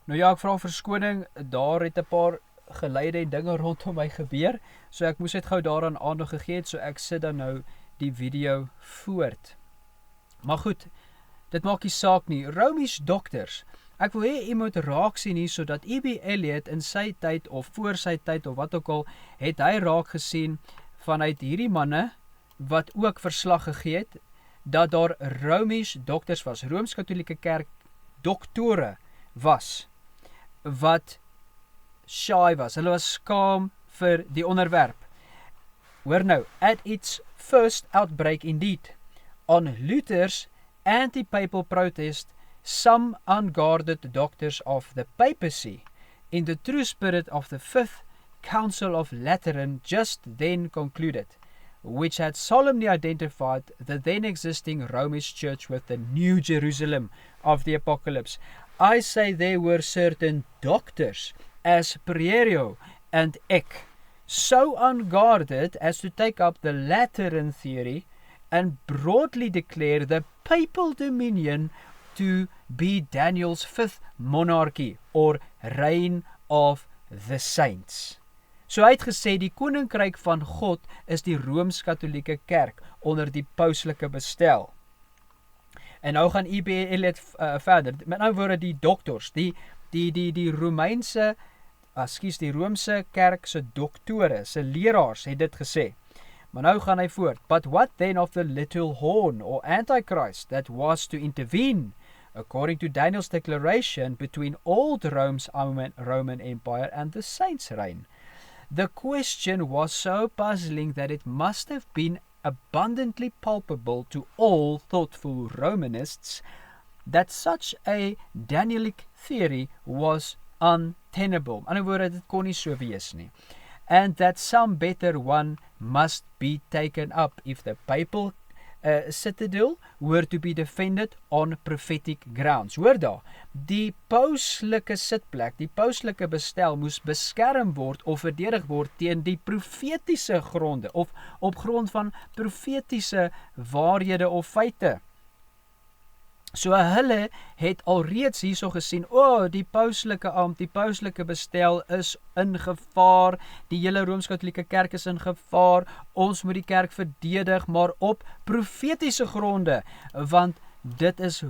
Nou ja, ek vra verskoning, daar het 'n paar geleide en dinge rondom my gebeur, so ek moes net gou daaraan aandag gegee het, so ek sit dan nou die video voort. Maar goed, dit maak nie saak nie. Romies dokters. Ek wil hê jy moet raak sien hier, sodat E.B. Elliot in sy tyd of voor sy tyd of wat ook al, het hy raak gesien vanuit hierdie manne wat ook verslag gegee het dat daar Romies dokters was, Rooms-Katolieke Kerk doktore was wat shy was. Hulle was skaam vir die onderwerp. Hoor nou, at its first outbreak indeed, on Luther's anti-papal protest, some unguarded doctors of the papacy, in the true spirit of the Fifth Council of Lateran, just then concluded, which had solemnly identified the then existing Romish church with the New Jerusalem of the Apocalypse. I say there were certain doctors, as Prierio and Eck, so unguarded as to take up the Lateran theory and broadly declare the papal dominion to be Daniel's fifth monarchy, or reign of the saints. So hy het gesê, die koninkryk van God is die Rooms-Katolieke Kerk onder die pauslike bestel. En nou gaan E.B. Elliot verder, met ander woorde die doktors, die Romeinse, die Roomse Kerk se doktore, se leraars het dit gesê. Maar nou gaan hy voort. But what then of the little horn or antichrist that was to intervene, according to Daniel's declaration, between old Rome's Roman Empire and the saints' reign? The question was so puzzling that it must have been abundantly palpable to all thoughtful Romanists that such a Danielic theory was untenable. In ander woorde, dit kon nie so wees nie. And that some better one must be taken up if the papal citadel were to be defended on prophetic grounds. Hoor daar, die pauslike sitplek, die pauslike bestel moes beskerm word of verdedig word teen die profetiese gronde of op grond van profetiese waarhede of feite. So hulle het alreeds hierso gesien, die pauslike ampt, die pauslike bestel is in gevaar, die hele Rooms-Katolieke Kerk is in gevaar, ons moet die kerk verdedig, maar op profetiese gronde, want dit is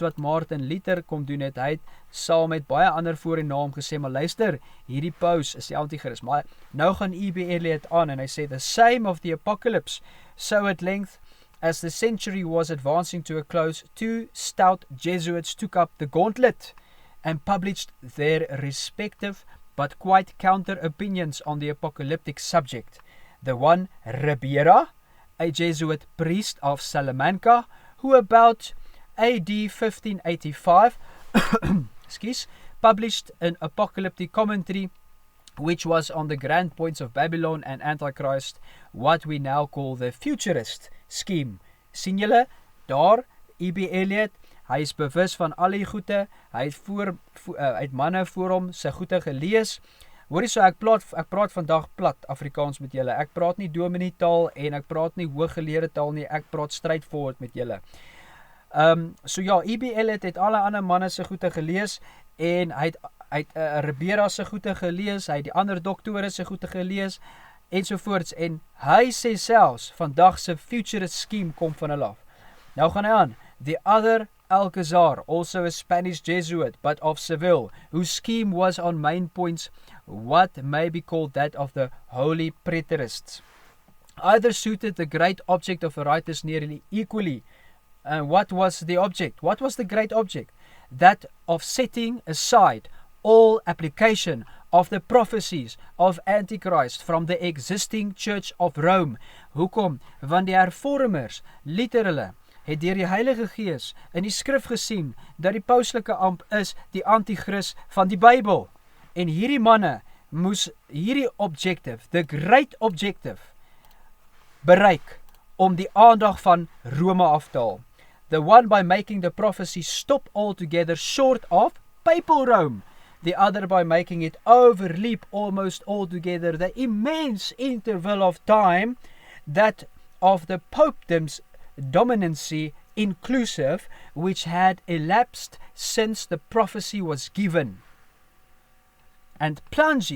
wat Martin Luther kom doen het, hy het saam met baie ander voor en na hom gesê, maar luister, hierdie paus is die antichrist, maar nou gaan E.B. Elliot aan en hy sê, the same of the apocalypse, so at length, as the century was advancing to a close, two stout Jesuits took up the gauntlet and published their respective but quite counter opinions on the apocalyptic subject. The one, Ribera, a Jesuit priest of Salamanca, who about AD 1585 published an apocalyptic commentary which was on the grand points of Babylon and Antichrist, what we now call the futurist scheme. Sien julle, daar, E.B. Elliot, hy is bewus van al die goede, hy het manne voor hom sy goede gelees. Hoorie so, ek praat vandag plat Afrikaans met julle, ek praat nie dominee taal en ek praat nie hooggeleerde taal nie, ek praat straightforward met julle. So ja, E.B. Elliot het alle ander manne sy goede gelees en hy het Ribera se goede gelees, hy het die ander doktore se goede gelees, ensovoorts, en hy sê selfs, vandag se futurist scheme kom van hulle af. Nou gaan hy aan, the other Alcazar, also a Spanish Jesuit, but of Seville, whose scheme was on main points what may be called that of the holy preterists. Either suited the great object of the writers nearly equally. And what was the object? What was the great object? That of setting aside all application of the prophecies of Antichrist from the existing Church of Rome. Hoekom? Want die hervormers, literally, het deur die Heilige Gees in die skrif gesien dat die pauslike ampt is die antichrist van die Bybel. En hierdie manne moes hierdie objective, the great objective, bereik om die aandag van Rome af te haal. The one by making the prophecy stop altogether short of papal Rome. The other by making it overleap almost altogether the immense interval of time that of the popedom's dominancy inclusive, which had elapsed since the prophecy was given, and plunge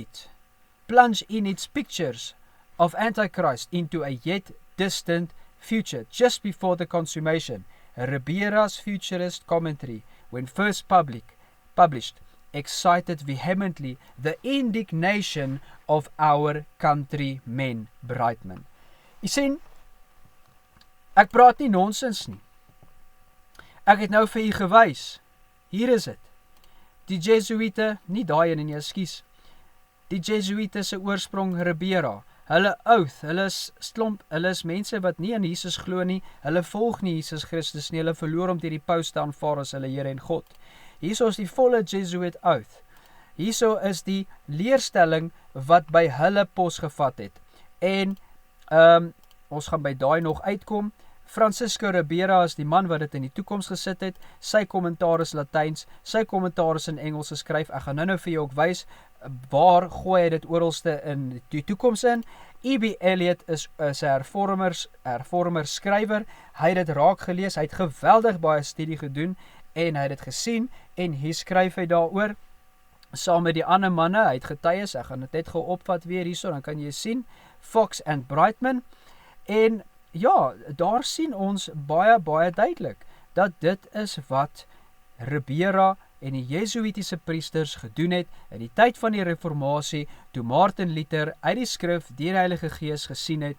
in its pictures of Antichrist into a yet distant future, just before the consummation. Ribera's futurist commentary, when first published, excited vehemently the indignation of our countrymen Brightman. Jy sien, ek praat nie nonsens nie. Ek het nou vir u gewys. Hier is dit. Die Jesuite, nie daai ene nie, ekskuus. Die Jesuite se oorsprong Ribera. Hulle oath, hulle is mense wat nie in Jesus glo nie, hulle volg nie Jesus Christus nie, hulle verloor om deur die paus te aanvaar as hulle Here en God. Hierso is die volle Jesuit oath. Hierso is die leerstelling wat by hulle pos gevat het. En ons gaan by daai nog uitkom. Francisco Ribera is die man wat dit in die toekoms gesit het. Sy kommentaar is Latyns, sy kommentaar is in Engels geskryf. Ek gaan nou vir jou ook wys waar gooi hy dit oralste in die toekoms in. E.B. Elliot is 'n hervormer skrywer. Hy het dit raak gelees, hy het geweldig baie studie gedoen en hy het dit gesien en hier skryf hy daaroor saam met die ander manne. Hy het getuies, ek gaan dit net gou opvat weer hierso, dan kan jy sien Fox and Brightman. En ja, daar sien ons baie duidelik dat dit is wat Ribera en die Jesuitiese priesters gedoen het in die tyd van die Reformatie, toe Martin Luther uit die skrif deur die Heilige Gees gesien het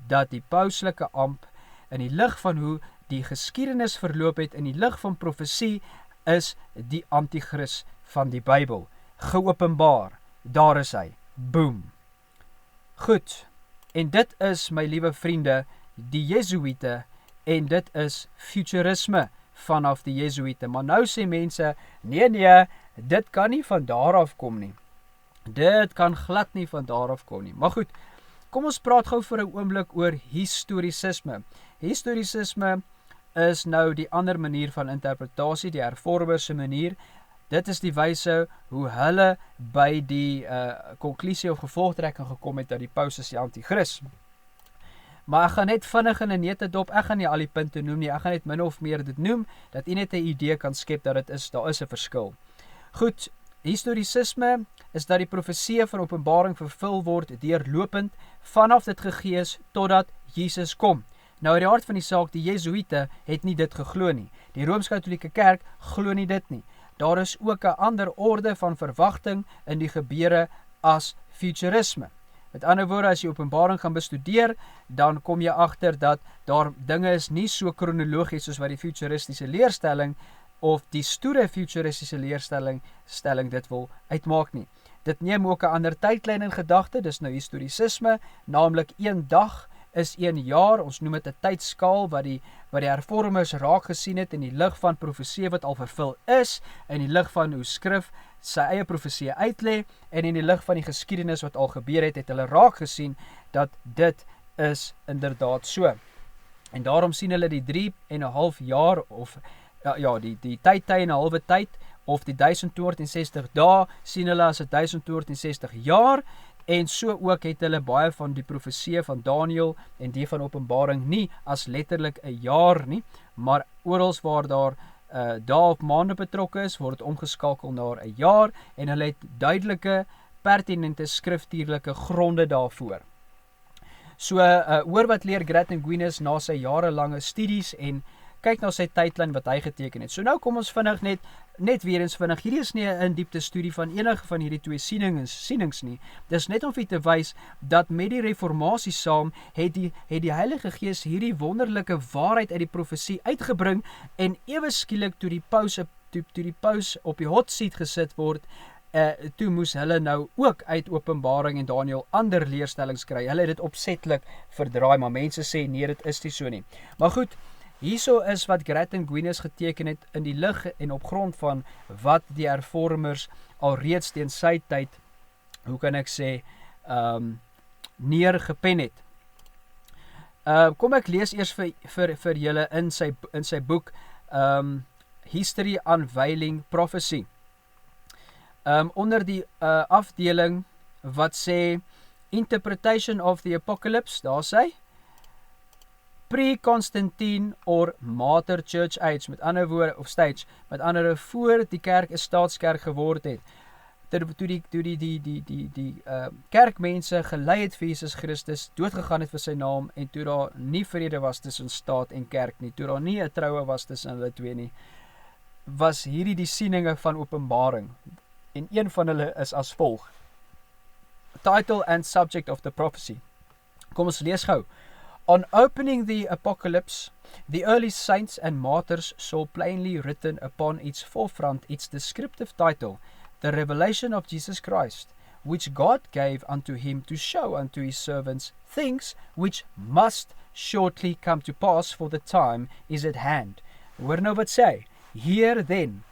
dat die pauslike ampt in die lig van hoe die geskiedenis verloop het, in die lig van profesie, is die antichrist van die Bybel geopenbaar. Daar is hy. Boom. Goed. En dit is, my liewe vriende, die Jesuite, en dit is futurisme vanaf die Jesuite. Maar nou sê mense, nee, dit kan nie van daar af kom nie. Dit kan glad nie van daar af kom nie. Maar goed, kom ons praat gou vir 'n oomblik oor historisisme. Historisisme is nou die ander manier van interpretasie, die hervormerse manier. Dit is die wyse hoe hulle by die konklusie of gevolgtrekking gekom het dat die paus is die antichrist. Maar ek gaan net vinnig in 'n netedop, ek gaan nie al die punte noem nie, ek gaan net min of meer dit noem, dat jy net 'n idee kan skep dat daar is 'n verskil. Goed, historisisme is dat die profeseë van Openbaring vervul word deurlopend vanaf dit gegee is totdat Jesus kom. Nou in die hart van die saak, die Jesuite het nie dit geglo nie. Die Rooms-Katolieke Kerk glo nie dit nie. Daar is ook 'n ander orde van verwagting in die gebeure as futurisme. Met ander woorde, as jy Openbaring gaan bestudeer, dan kom jy agter dat daar dinge is nie so kronologies soos wat die futuristiese leerstelling of die stoere futuristiese leerstelling dit wil uitmaak nie. Dit neem ook 'n ander tydlyn in gedagte, dis nou historisisme, naamlik een dag is 1 jaar, ons noem dit 'n tydskaal wat die hervormers raak gesien het in die lig van profesie wat al vervul is, in die lig van hoe skrif sy eie profesie uitlê en in die lig van die geskiedenis wat al gebeur het hulle raak gesien dat dit is inderdaad so. En daarom sien hulle die 3,5 jaar of die tydtye en 'n halwe tyd of die 1260 dae sien hulle as 1260 jaar. En so ook het hulle baie van die profeseë van Daniël en die van Openbaring nie as letterlik 'n jaar nie, maar oral waar daar dae of maande betrokke is, word dit omgeskakel na 'n jaar en hulle het duidelike, pertinente skriftuurlike gronde daarvoor. So, hoor wat leer Grattan Guinness na sy jarelange studies en kyk na sy tydlyn wat hy geteken het. So nou kom ons vinnig net weer eens vinnig. Hierdie is nie 'n in-diepte studie van enige van hierdie twee sienings nie. Dis net om vir te wys dat met die reformatie saam het die Heilige Gees hierdie wonderlike waarheid uit die profesie uitgebring en ewe skielik toe die paus op die hot seat gesit word, toe moes hulle nou ook uit Openbaring en Daniël ander leerstellings kry. Hulle het dit opsetlik verdraai, maar mense sê nee, dit is nie so nie. Maar goed, hierso is wat Grattan Guinness geteken het in die lig en op grond van wat die hervormers alreeds teen sy tyd, hoe kan ek sê, neergepen het. Kom ek lees eers vir julle in sy boek History Unveiling Prophecy. Onder die afdeling wat sê Interpretation of the Apocalypse, daar sê pre-Constantine or Mater Church Age, met ander woorde, of stage, met andere voor die kerk 'n staatskerk geword het. Toe die kerkmense gelei het vir Jesus Christus, doodgegaan het vir sy naam, en toe daar nie vrede was tussen staat en kerk nie, toe daar nie 'n troue was tussen hulle twee nie, was hierdie die sieninge van Openbaring. En een van hulle is as volg. Title and subject of the prophecy. Kom ons lees gou. On opening the apocalypse, the early saints and martyrs saw plainly written upon its forefront its descriptive title, the revelation of Jesus Christ, which God gave unto him to show unto his servants things which must shortly come to pass, for the time is at hand. Hoor nou wat sê. Here then,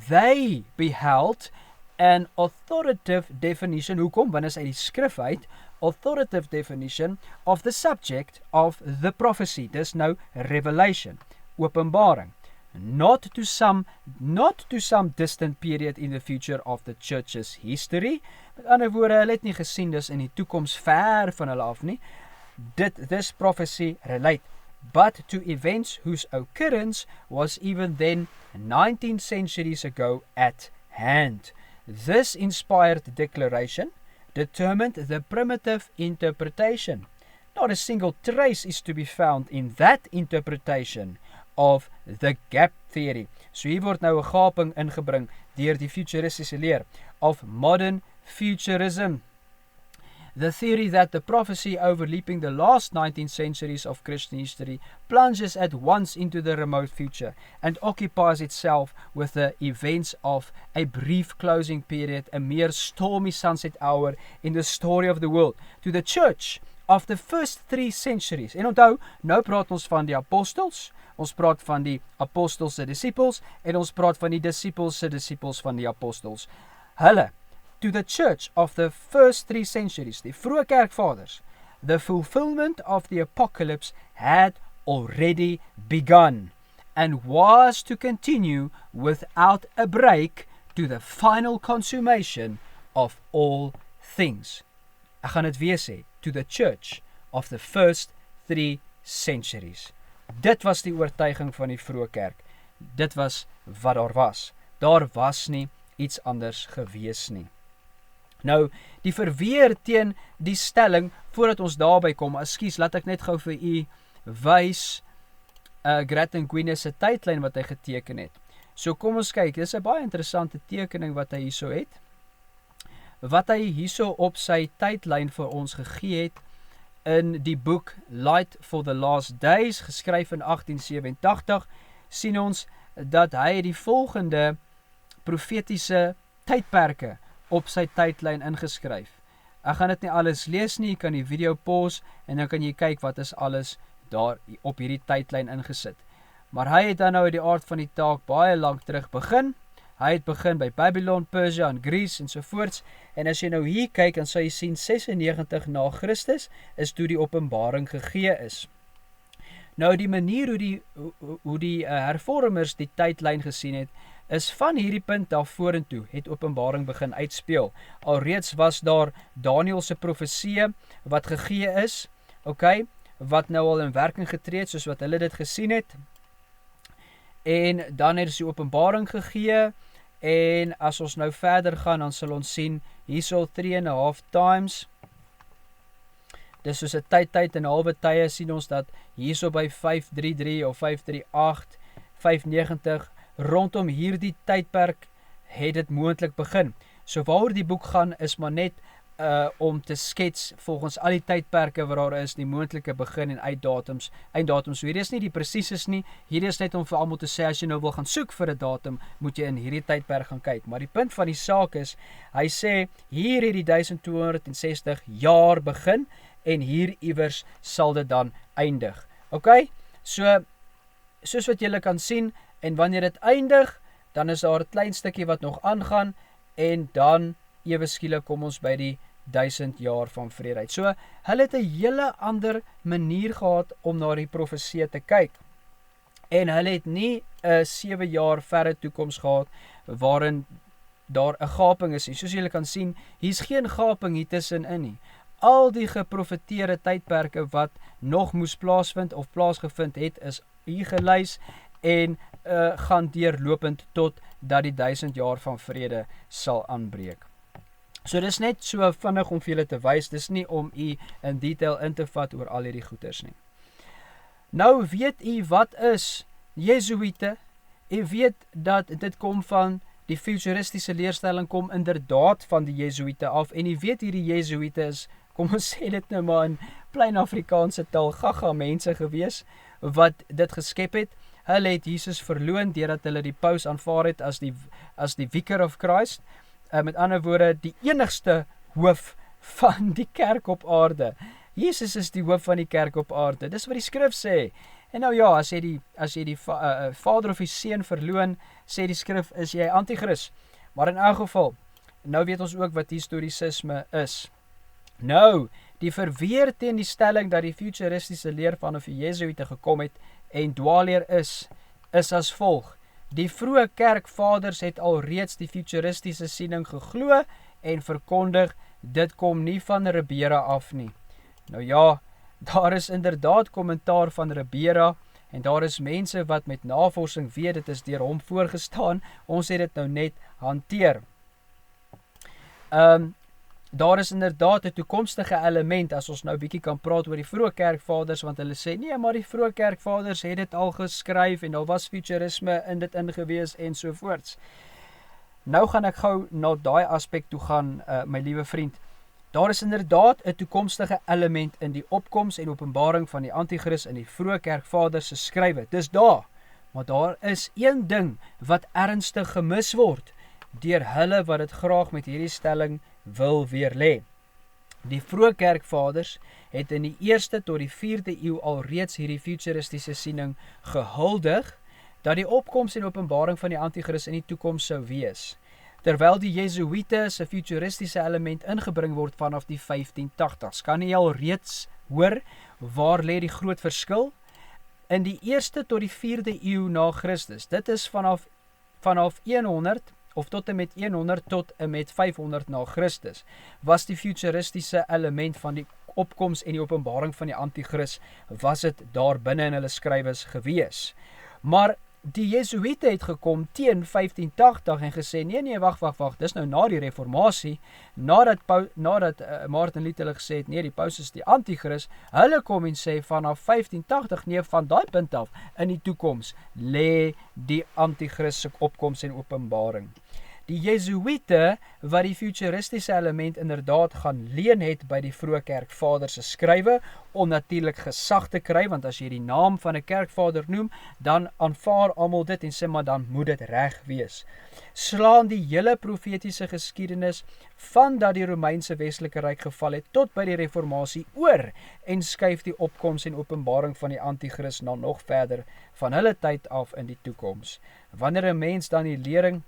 they beheld an authoritative definition, hoekom? Want is uit die skrif uit, authoritative definition of the subject of the prophecy. Dis nou revelation, openbaring. Not to some distant period in the future of the church's history. Met ander woorde, hulle het nie gesien dis in die toekoms ver van hulle af nie. This prophecy relate, but to events whose occurrence was even then 19 centuries ago at hand. This inspired declaration determined the primitive interpretation. Not a single trace is to be found in that interpretation of the gap theory. So hier word nou 'n gaping ingebring deur die futuristiese leer of modern futurism. The theory that the prophecy overleaping the last 19 centuries of Christian history plunges at once into the remote future and occupies itself with the events of a brief closing period, a mere stormy sunset hour in the story of the world, to the church of the first 3 centuries. En onthou, nou praat ons van die apostels, ons praat van die apostels se disippels, en ons praat van die disippels se disippels van die apostels. Hulle, to the church of the first 3 centuries, die vroeë kerkvaders, the fulfillment of the apocalypse had already begun and was to continue without a break to the final consummation of all things. Ek gaan dit weer sê, to the church of the first 3 centuries. Dit was die oortuiging van die vroeë kerk. Dit was wat daar was. Daar was nie iets anders gewees nie. Nou, die verweer teen die stelling, voordat ons daarby kom, ekskuus, laat ek net gou vir u wys Grattan Guinness se tydlyn wat hy geteken het. So kom ons kyk, dis 'n baie interessante tekening wat hy hierso het. Wat hy hierso op sy tydlyn vir ons gegee het in die boek Light for the Last Days, geskryf in 1887, sien ons dat hy die volgende profetiese tydperke op sy tydlyn ingeskryf. Ek gaan dit nie alles lees nie, jy kan die video pause en dan kan jy kyk wat is alles daar op hierdie tydlyn ingesit. Maar hy het dan nou uit die aard van die taak baie lank terug begin. Hy het begin by Babylon, Persia en Greece en sovoorts. En as jy nou hier kyk, dan sal jy sien 96 na Christus is toe die openbaring gegee is. Nou die manier hoe die hervormers die tydlyn gesien het, is van hierdie punt daar vorentoe het openbaring begin uitspeel. Alreeds was daar Daniël se profeseë wat gegee is, okay, wat nou al in werking getree het, soos wat hulle dit gesien het. En dan het die openbaring gegee, en as ons nou verder gaan, dan sal ons sien, hierso 3.5 times, dis soos 'n tyd en 'n halwe tye, sien ons dat hierso by 533 of 538, 590, rondom hierdie tydperk het dit moontlik begin. So waaroor die boek gaan is maar net om te skets volgens al die tydperke wat daar is, die moontlike begin en einddatums. So hier is nie die presies nie, hier is net om vir almal te sê, as jy nou wil gaan soek vir 'n datum, moet jy in hierdie tydperk gaan kyk. Maar die punt van die saak is, hy sê, hier het die 1260 jaar begin, en hier iewers sal dit dan eindig. Ok, so, soos wat julle kan sien, en wanneer dit eindig, dan is daar 'n klein stukkie wat nog aangaan, en dan ewe skielik kom ons by die 1000 jaar van vrede. So, hulle het 'n hele ander manier gehad om na die profeseë te kyk. En hulle het nie 'n 7 jaar verre toekoms gehad, waarin daar 'n gaping is. Soos julle kan sien, hier's geen gaping hier tussenin nie. al die geprofeteerde tydperke wat nog moes plaasvind of plaasgevind het, is hier gelys en gaan deurlopend tot dat die 1000 jaar van vrede sal aanbreek. So dis net so vinnig om vir julle te wys, dis nie om u in detail in te vat oor al hierdie goeters nie. Nou weet u wat is Jesuïte? U weet dat dit kom van die futuristiese leerstelling kom inderdaad van die Jesuïte af en u weet hierdie Jesuïte is, kom ons sê dit nou maar in plain Afrikaanse taal, gaga mense gewees wat dit geskep het. Hulle het Jesus verloon deurdat hulle die paus aanvaar het as die Vicar of Christ. Met ander woorde, die enigste hoof van die kerk op aarde. Jesus is die hoof van die kerk op aarde. Dis wat die skrif sê. En nou ja, as jy die vader of die seun verloon, sê die skrif, is jy antichrist. Maar in elk geval, nou weet ons ook wat historisisme is. Nou, die verweer teen die stelling dat die futuristiese leer vanaf die Jesuïte gekom het en dwaalleer is as volg. Die vroeë kerkvaders het alreeds die futuristiese siening geglo en verkondig, dit kom nie van Ribera af nie. Nou ja, daar is inderdaad kommentaar van Ribera en daar is mense wat met navorsing weet, dit is deur hom voorgestaan, ons het dit nou net hanteer. Daar is inderdaad 'n toekomstige element, as ons nou bietjie kan praat oor die vroeë kerkvaders, want hulle sê, nee, maar die vroeë kerkvaders het dit al geskryf, en daar was futurisme in dit ingewees, en sovoorts. Nou gaan ek gou na daai aspek toe gaan, my liewe vriend. Daar is inderdaad 'n toekomstige element in die opkoms en openbaring van die antichrist in die vroeë kerkvaders se skrywe. Dis daar, maar daar is een ding wat ernstig gemis word, deur hulle wat dit graag met hierdie stelling wil weerlê. Die vroeë kerkvaders het in die 1ste tot die 4de eeu alreeds hierdie futuristiese siening gehuldig, dat die opkoms en openbaring van die antichrist in die toekoms sou wees, terwyl die Jesuïte se futuristiese element ingebring word vanaf die 1580s. Kan jy al reeds hoor waar lê die groot verskil? In die 1ste tot die 4de eeu na Christus, dit is vanaf 100 of tot en met 100 tot en met 500 na Christus, was die futuristiese element van die opkoms en die openbaring van die antichrist, was dit daar binne in hulle skrywes gewees. Maar die Jesuïte het gekom teen 1580 en gesê, nee, wag, dis nou na die reformatie, nadat Martin Luther hulle gesê het, nee, die paus is die antichrist, hulle kom en sê, vanaf 1580, nee, van daai punt af, in die toekoms, lê die antichrist se opkoms en openbaring. Die Jesuïte, wat die futuristiese element inderdaad gaan leen het by die vroeë kerkvader se skrywe, om natuurlik gesag te kry, want as jy die naam van 'n kerkvader noem, dan aanvaar almal dit en sê maar dan moet dit reg wees. Slaan die hele profetiese geskiedenis van dat die Romeinse Westelike Ryk geval het tot by die reformatie oor en skuif die opkoms en openbaring van die antichrist na nog verder van hulle tyd af in die toekoms. Wanneer 'n mens dan die lering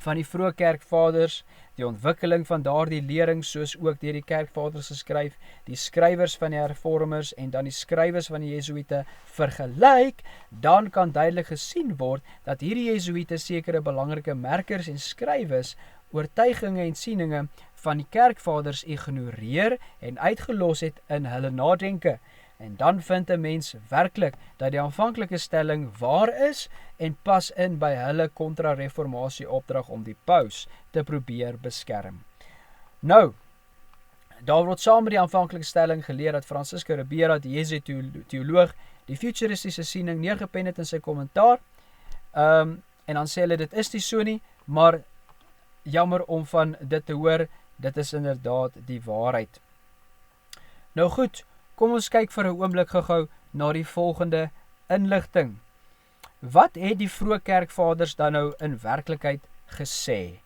van die vroeë kerkvaders, die ontwikkeling van daardie lering, soos ook deur die kerkvaders geskryf, die skrywers van die hervormers en dan die skrywers van die Jesuïte vergelyk, dan kan duidelik gesien word dat hierdie Jesuïte sekere belangrike merkers en skrywes, oortuiginge en sieninge van die kerkvaders ignoreer en uitgelos het in hulle nadenke. En dan vind 'n mens werklik dat die aanvanklike stelling waar is en pas in by hulle kontra-reformatie opdrag om die paus te probeer beskerm. Nou, daar word saam met die aanvanklike stelling geleer dat Francisco Ribera, die Jesuïte teoloog, die futuristiese siening neergepen het in sy kommentaar, en dan sê hulle dit is nie so nie, maar jammer om van dit te hoor, dit is inderdaad die waarheid. Nou goed, kom ons kyk vir 'n oomblik gou na die volgende inligting. Wat het die vroeë kerkvaders dan nou in werklikheid gesê?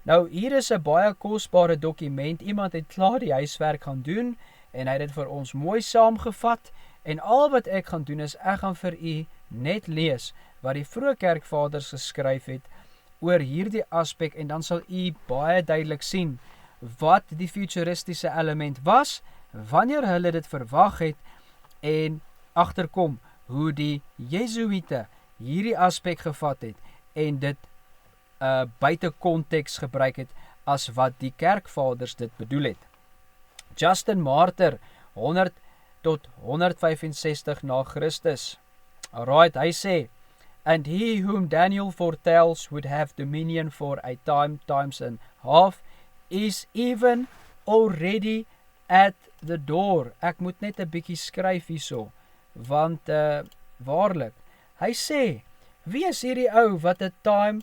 Nou, hier is 'n baie kosbare dokument. Iemand het klaar die huiswerk gaan doen en hy het dit vir ons mooi saamgevat. En al wat ek gaan doen is, ek gaan vir u net lees wat die vroeë kerkvaders geskryf het oor hierdie aspek en dan sal u baie duidelik sien wat die futuristiese element was, wanneer hulle dit verwag het en agterkom hoe die Jesuïte hierdie aspek gevat het en dit buite konteks gebruik het as wat die kerkvaders dit bedoel het. Justin Martyr, 100 tot 165 na Christus. Alright, hy sê, and he whom Daniel foretells would have dominion for a time, times and half, is even already at the door. Ek moet net 'n bietjie skryf hierso, want waarlik, hy sê, wie is hierdie ou wat 'n time,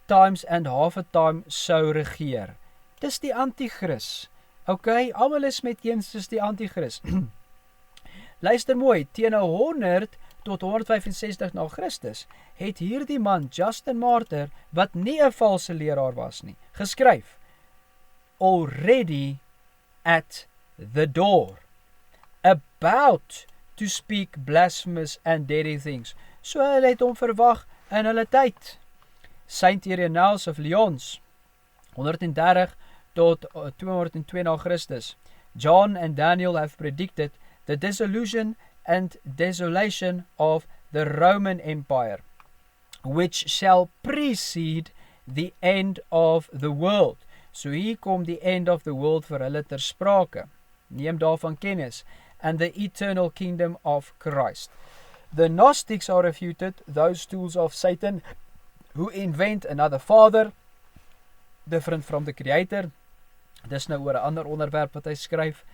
times and half a time sou regeer? Dis die Antichrist. Okay, almal is met eens dis die Antichrist. Luister mooi, teen 100 tot 165 na Christus, het hierdie man, Justin Martyr, wat nie 'n valse leraar was nie, geskryf, already at the door, about to speak blasphemous and deadly things. So hulle het hom verwag in hulle tyd. Saint Irenaeus of Lyons, 130 tot 202 na Christus. John and Daniel have predicted the dissolution and desolation of the Roman Empire, which shall precede the end of the world. So hier kom die end of the world vir hulle ter sprake. Neem daarvan kennis. And the eternal kingdom of Christ. The Gnostics are refuted, those tools of Satan who invent another father, different from the creator. Dis nou oor 'n ander onderwerp wat hy skryf.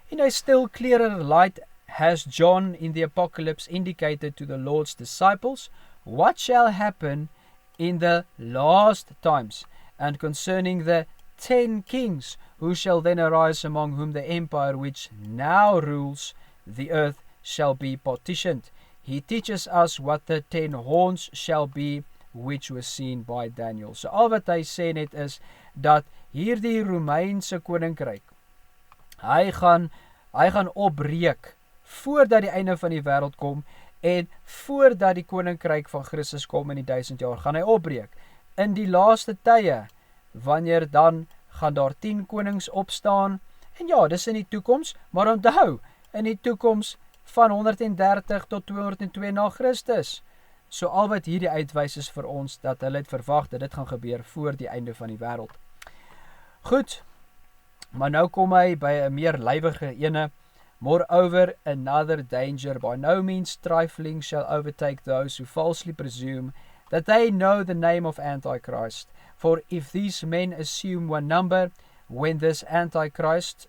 In a still clearer light has John in the Apocalypse indicated to the Lord's disciples what shall happen in the last times, and concerning the 10 kings who shall then arise, among whom the empire which now rules the earth shall be partitioned. He teaches us what the 10 horns shall be, which was seen by Daniel. So al wat hy sê net is, dat hierdie Romeinse koninkryk, hy gaan opbreek, voordat die einde van die wêreld kom, en voordat die koninkryk van Christus kom in die 1000 jaar, gaan hy opbreek. In die laaste tye, wanneer dan gaan daar 10 konings opstaan, en ja, dis in die toekoms, maar onthou, in die toekoms van 130 tot 202 na Christus. So al wat hierdie uitwys is vir ons, dat hulle het verwag dat dit gaan gebeur voor die einde van die wêreld. Goed, maar nou kom hy by 'n meer lywige ene. Moreover, another danger, by no means trifling, shall overtake those who falsely presume that they know the name of Antichrist. For if these men assume one number, when this Antichrist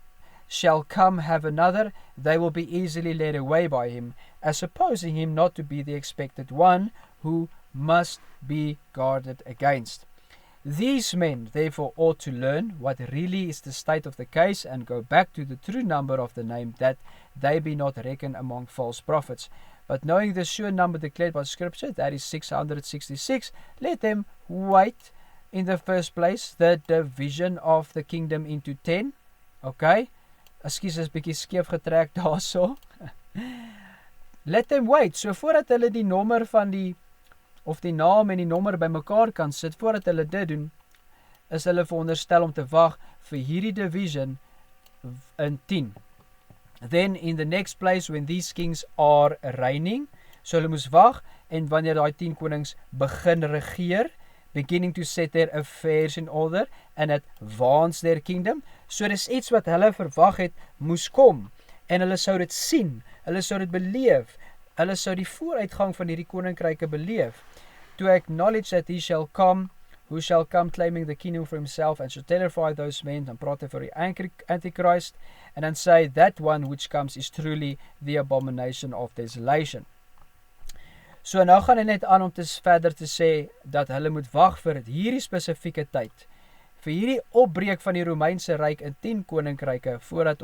shall come have another, they will be easily led away by him, as supposing him not to be the expected one, who must be guarded against. These men therefore ought to learn what really is the state of the case, and go back to the true number of the name, that they be not reckoned among false prophets. But knowing the sure number declared by Scripture, that is 666, let them wait in the first place the division of the kingdom into 10. Okay, ekskuus, is bietjie skeef getrek daarso. Let them wait, so voordat hulle die nommer van die, of die naam en die nommer by mekaar kan sit, voordat hulle dit doen, is hulle veronderstel om te wag vir hierdie division in 10. Then in the next place, when these kings are reigning, so hulle moes wag, en wanneer daai 10 konings begin regeer, beginning to set their affairs in order, and advance their kingdom, so dis iets wat hulle verwag het, moes kom, en hulle sou dit sien, hulle sou dit beleef, hulle sou die vooruitgang van hierdie koninkryke beleef, to acknowledge that he shall come, who shall come claiming the kingdom for himself, and shall terrify those men, and praat vir die Antichrist, and then say that one which comes is truly the abomination of desolation. So nou gaan hy net aan om verder te sê, dat hulle moet wag vir hierdie spesifieke tyd, vir hierdie opbreek van die Romeinse ryk in 10 koninkryke, voordat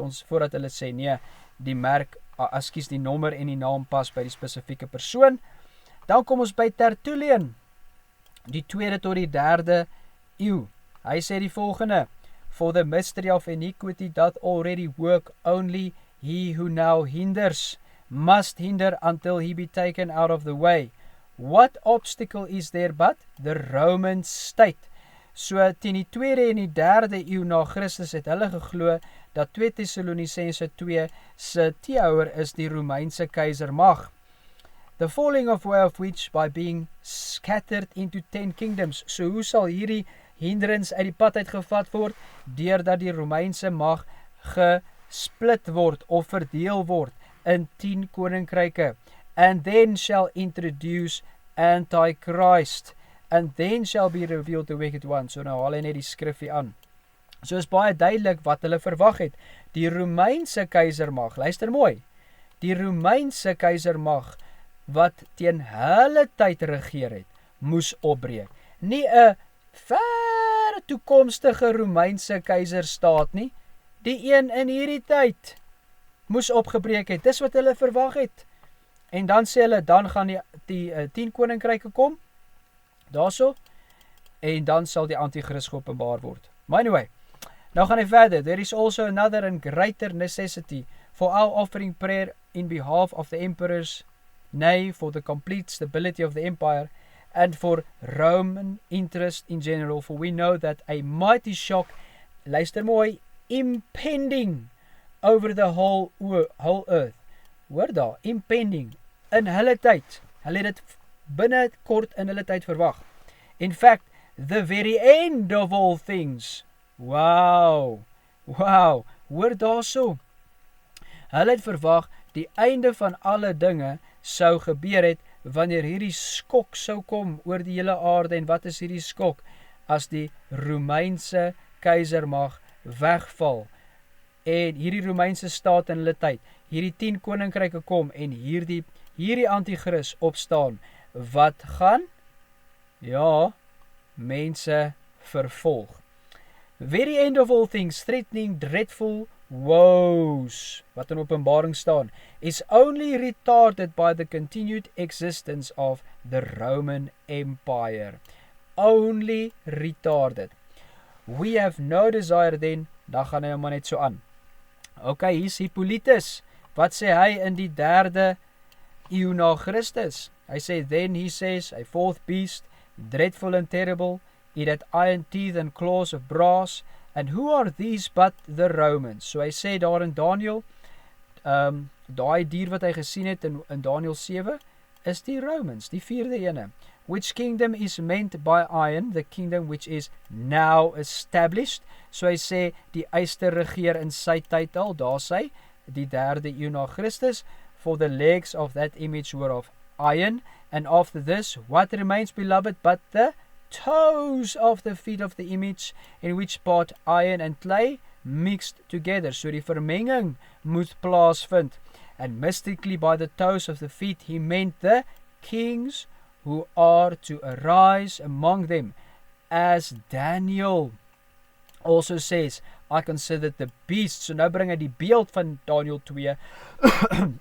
hulle sê, nee, die merk, die nommer en die naam pas by die spesifieke persoon. Dan kom ons by Tertullian, die 2de tot die 3de eeu. Hy sê die volgende, for the mystery of iniquity doth already work, only he who now hinders must hinder until he be taken out of the way. What obstacle is there but the Roman state? So teen die 2de en die 3de eeu na Christus het hulle geglo dat 2 Thessalonicense 2 se teehouer is die Romeinse keizermag. The falling away of which by being scattered into 10 kingdoms. So hoe sal hierdie hinderings uit die pad uitgevat word? Deurdat die Romeinse mag split word of verdeel word in 10 koninkryke. And then shall introduce Antichrist. And then shall be revealed the wicked one. So nou haal hy net die skrifgie aan. So is baie duidelik wat hulle verwag het. Die Romeinse keisermag, luister mooi, die Romeinse keisermag wat teen hulle tyd regeer het, moes opbreek. Nie 'n ver toekomstige Romeinse keiserstaat nie, die een in hierdie tyd moes opgebreek het. Dis wat hulle verwag het. En dan sê hulle, dan gaan die 10 koninkryke kom, daarso, en dan sal die Antichrist geopenbaar word. Maar anyway, nou gaan hy verder. There is also another and greater necessity for our offering prayer in behalf of the emperors, nay, for the complete stability of the empire, and for Roman interest in general, for we know that a mighty shock, luister mooi, impending over the whole earth. Hoor daar, impending, in hulle tyd. Hulle het dit binne kort in hulle tyd verwag. In fact, the very end of all things. Wow, hoor daar so. Hulle het verwag, die einde van alle dinge sou gebeur het, wanneer hierdie skok sou kom oor die hele aarde. En wat is hierdie skok? As die Romeinse keisermag wegval, en hierdie Romeinse staat in hulle tyd, hierdie 10 koninkryke kom, en hierdie Antichrist opstaan, wat gaan? Ja, mense vervolg. Very end of all things, threatening dreadful woes, wat in Openbaring staan, is only retarded by the continued existence of the Roman Empire. Only retarded. We have no desire then, dan gaan hy maar net so aan. Ok, hier is Hippolytus. Wat sê hy in die 3de eeu na Christus? Hy sê, then he says, a fourth beast, dreadful and terrible, it had iron teeth and claws of brass, and who are these but the Romans? So hy sê daar in Daniel, daai dier wat hy gesien het in Daniel 7, is die Romans, die 4de ene. Which kingdom is meant by iron, the kingdom which is now established. So hy sê, die eyster regeer in sy tyd al, daar sê, die 3de eeu na Christus, for the legs of that image were of iron, and after this, what remains, beloved, but the toes of the feet of the image, in which part iron and clay mixed together. So die vermenging moet plaasvind. And mystically by the toes of the feet, he meant the kings who are to arise among them, as Daniel also says, I considered the beast. So nou bring hy die beeld van Daniel 2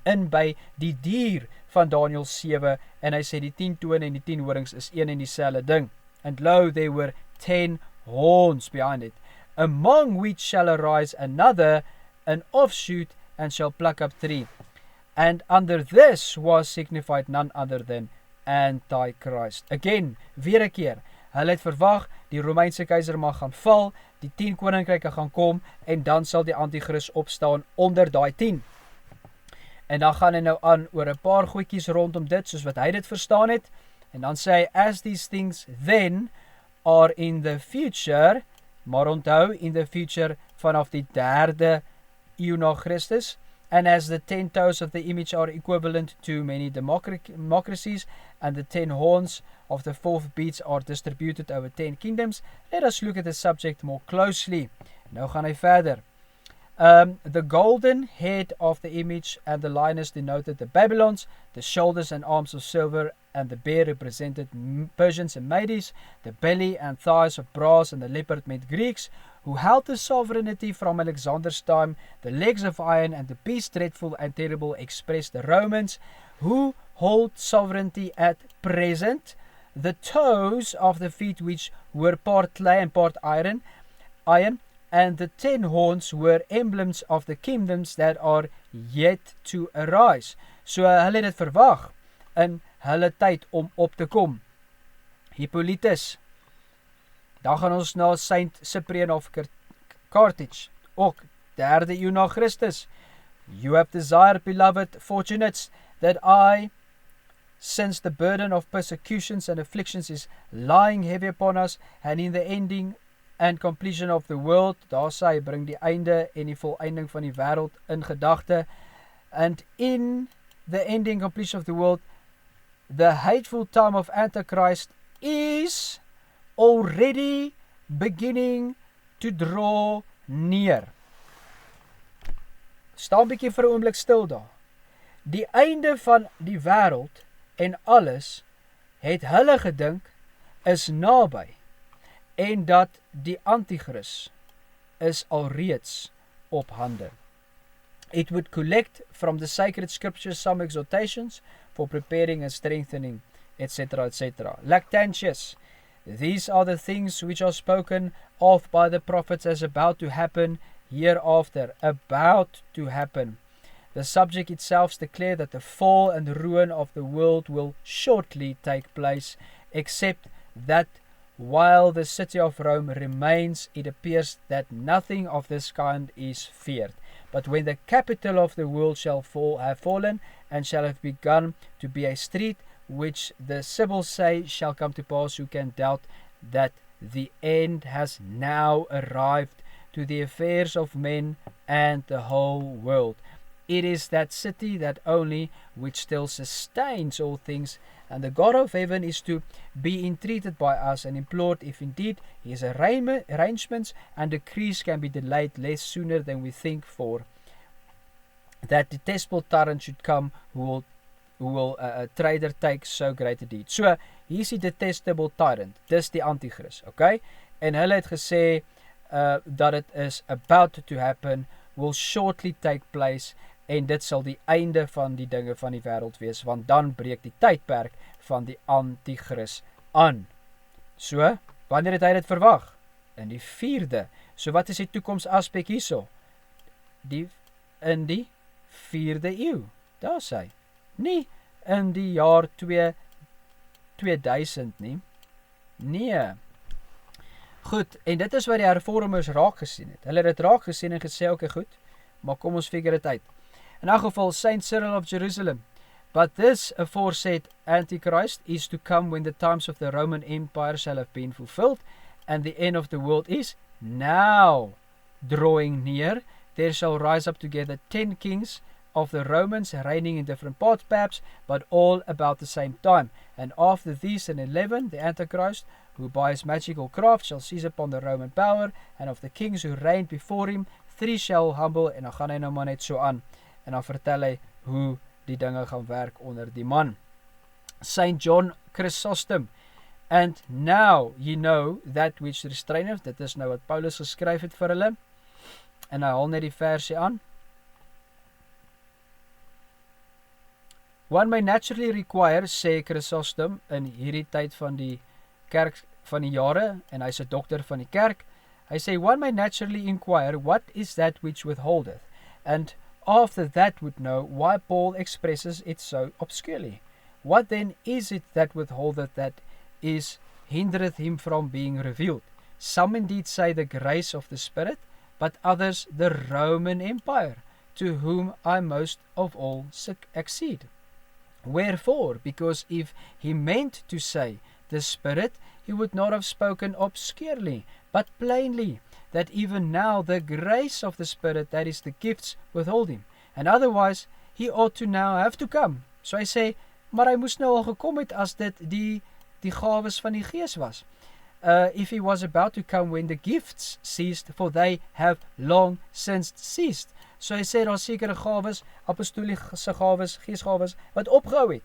in by die dier van Daniel 7, en hy sê die 10 tone en die 10 horings is een en dieselfde ding. And lo, there were 10 horns behind it, among which shall arise another, an offshoot, and shall pluck up 3. And under this was signified none other than Antichrist. Again, weer 'n keer, hulle het verwag, die Romeinse keiser mag gaan val, die 10 koninkryke gaan kom, en dan sal die Antichrist opstaan onder daai 10. En dan gaan hy nou aan oor 'n paar goedjies rondom dit, soos wat hy dit verstaan het, en dan sê hy, as these things then are in the future, maar onthou, in the future vanaf die 3de eeu na Christus, and as the 10 toes of the image are equivalent to many democracies, and the 10 horns of the fourth beast are distributed over 10 kingdoms, let us look at the subject more closely. Nou gaan hy verder. The golden head of the image and the lioness denoted the Babylons, the shoulders and arms of silver, and the bear represented Persians and Medes, the belly and thighs of brass, and the leopard meant Greeks, who held the sovereignty from Alexander's time, the legs of iron, and the beast dreadful and terrible expressed the Romans, who hold sovereignty at present, the toes of the feet which were part clay and part iron, and the 10 horns were emblems of the kingdoms that are yet to arise. So hulle het dit verwag in hulle tyd om op te kom. Hippolytus. Dan gaan ons na Saint Cyprian of Carthage, ook 3de eeu na Christus. You have desired, beloved fortunates, that I, since the burden of persecutions and afflictions is lying heavy upon us, and in the ending and completion of the world, daar sê hy bring die einde en die volëinding van die wêreld in gedagte. And in the ending completion of the world, the hateful time of Antichrist is already beginning to draw near. Staan bietjie vir 'n oomblik stil daar. Die einde van die wêreld en alles het hulle gedink is naby en dat die antichrist is alreeds op hande. It would collect from the sacred scriptures some exhortations for preparing and strengthening, etc., etc. Lactantius. These are the things which are spoken of by the prophets as about to happen hereafter, about to happen. The subject itself declares that the fall and ruin of the world will shortly take place, except that while the city of Rome remains, it appears that nothing of this kind is feared. But when the capital of the world shall have fallen, and shall have begun to be a street, which the Sibyls say shall come to pass, who can doubt that the end has now arrived to the affairs of men and the whole world. It is that city that only which still sustains all things, and the God of heaven is to be entreated by us and implored, if indeed his arrangements and decrees can be delayed less sooner than we think for, that detestable tyrant should come who will trader take so great a deed. So, hier is die detestable tyrant, dis die antichrist, okay? En hulle het gesê dat it is about to happen, will shortly take place, en dit sal die einde van die dinge van die wêreld wees, want dan breek die tydperk van die antichrist aan. So, wanneer het hy dit verwag? In die 4de. So wat is die toekomsaspek hierso? In die 4de eeu. Daar sê. Nie in die jaar 2000 nie. Nee. Goed, en dit is wat die hervormers raak gesien het. Hulle het dit raak gesien en gesê, okay, goed, maar kom ons figure dit uit. In elk geval, Saint Cyril of Jerusalem. But this aforesaid Antichrist is to come when the times of the Roman Empire shall have been fulfilled, and the end of the world is now drawing near. There shall rise up together 10 kings of the Romans, reigning in different parts perhaps, but all about the same time. And after these and 11, the Antichrist, who by his magical craft shall seize upon the Roman power, and of the kings who reigned before him, 3 shall humble, en dan gaan hy nou maar net so aan, en dan vertel hy hoe die dinge gaan werk onder die man. Saint John Chrysostom, and now ye know that which restraineth, dit is nou wat Paulus geskryf het vir hulle, en hy haal net die versie aan. One may naturally require, sê Chrysostom, in hierdie tyd van die kerk van die jare, en hy is 'n dokter van die kerk, hy sê, one may naturally inquire, what is that which withholdeth? And after that would know why Paul expresses it so obscurely. What then is it that withholdeth that is hindereth him from being revealed? Some indeed say the grace of the Spirit, but others the Roman Empire, to whom I most of all accede. Wherefore? Because if he meant to say the Spirit, he would not have spoken obscurely, but plainly, that even now the grace of the Spirit, that is the gifts, withhold him. And otherwise, he ought to now have to come. So hy sê, maar hy moes nou al gekom het as dit die gawes van die Gees was. If he was about to come when the gifts ceased, for they have long since ceased. So hy sê, daar sekere gawes, apostoliese gawes, geesgawes, wat opgehou het.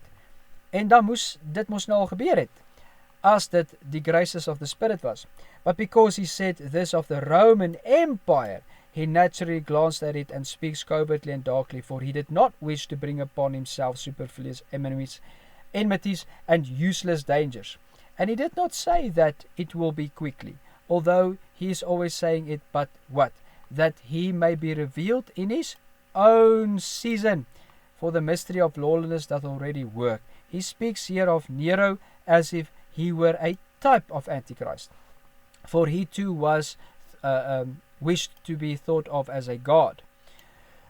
En dan dit moes nou al gebeur het, as dit die graces of the Spirit was. But because he said this of the Roman Empire, he naturally glanced at it and speaks covertly and darkly, for he did not wish to bring upon himself superfluous enmities and useless dangers. And he did not say that it will be quickly, although he is always saying it, but what? That he may be revealed in his own season, for the mystery of lawlessness doth already work. He speaks here of Nero as if he were a type of Antichrist, for he too was wished to be thought of as a god.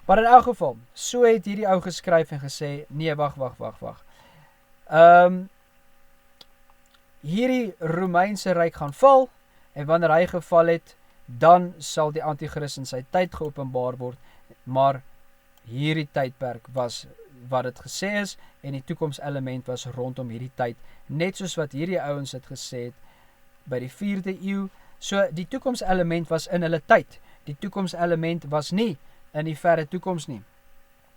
Maar in elk geval, so het hierdie ou geskryf en gesê, nee, wag. Hierdie Romeinse ryk gaan val, en wanneer hy geval het, dan sal die antichrist in sy tyd geopenbaar word, maar hierdie tydperk was wat het gesê is, en die toekomselement was rondom hierdie tyd, net soos wat hierdie ouens het gesê het, by die 4de eeu, so die toekomselement was in hulle tyd, die toekomselement was nie in die verre toekoms nie,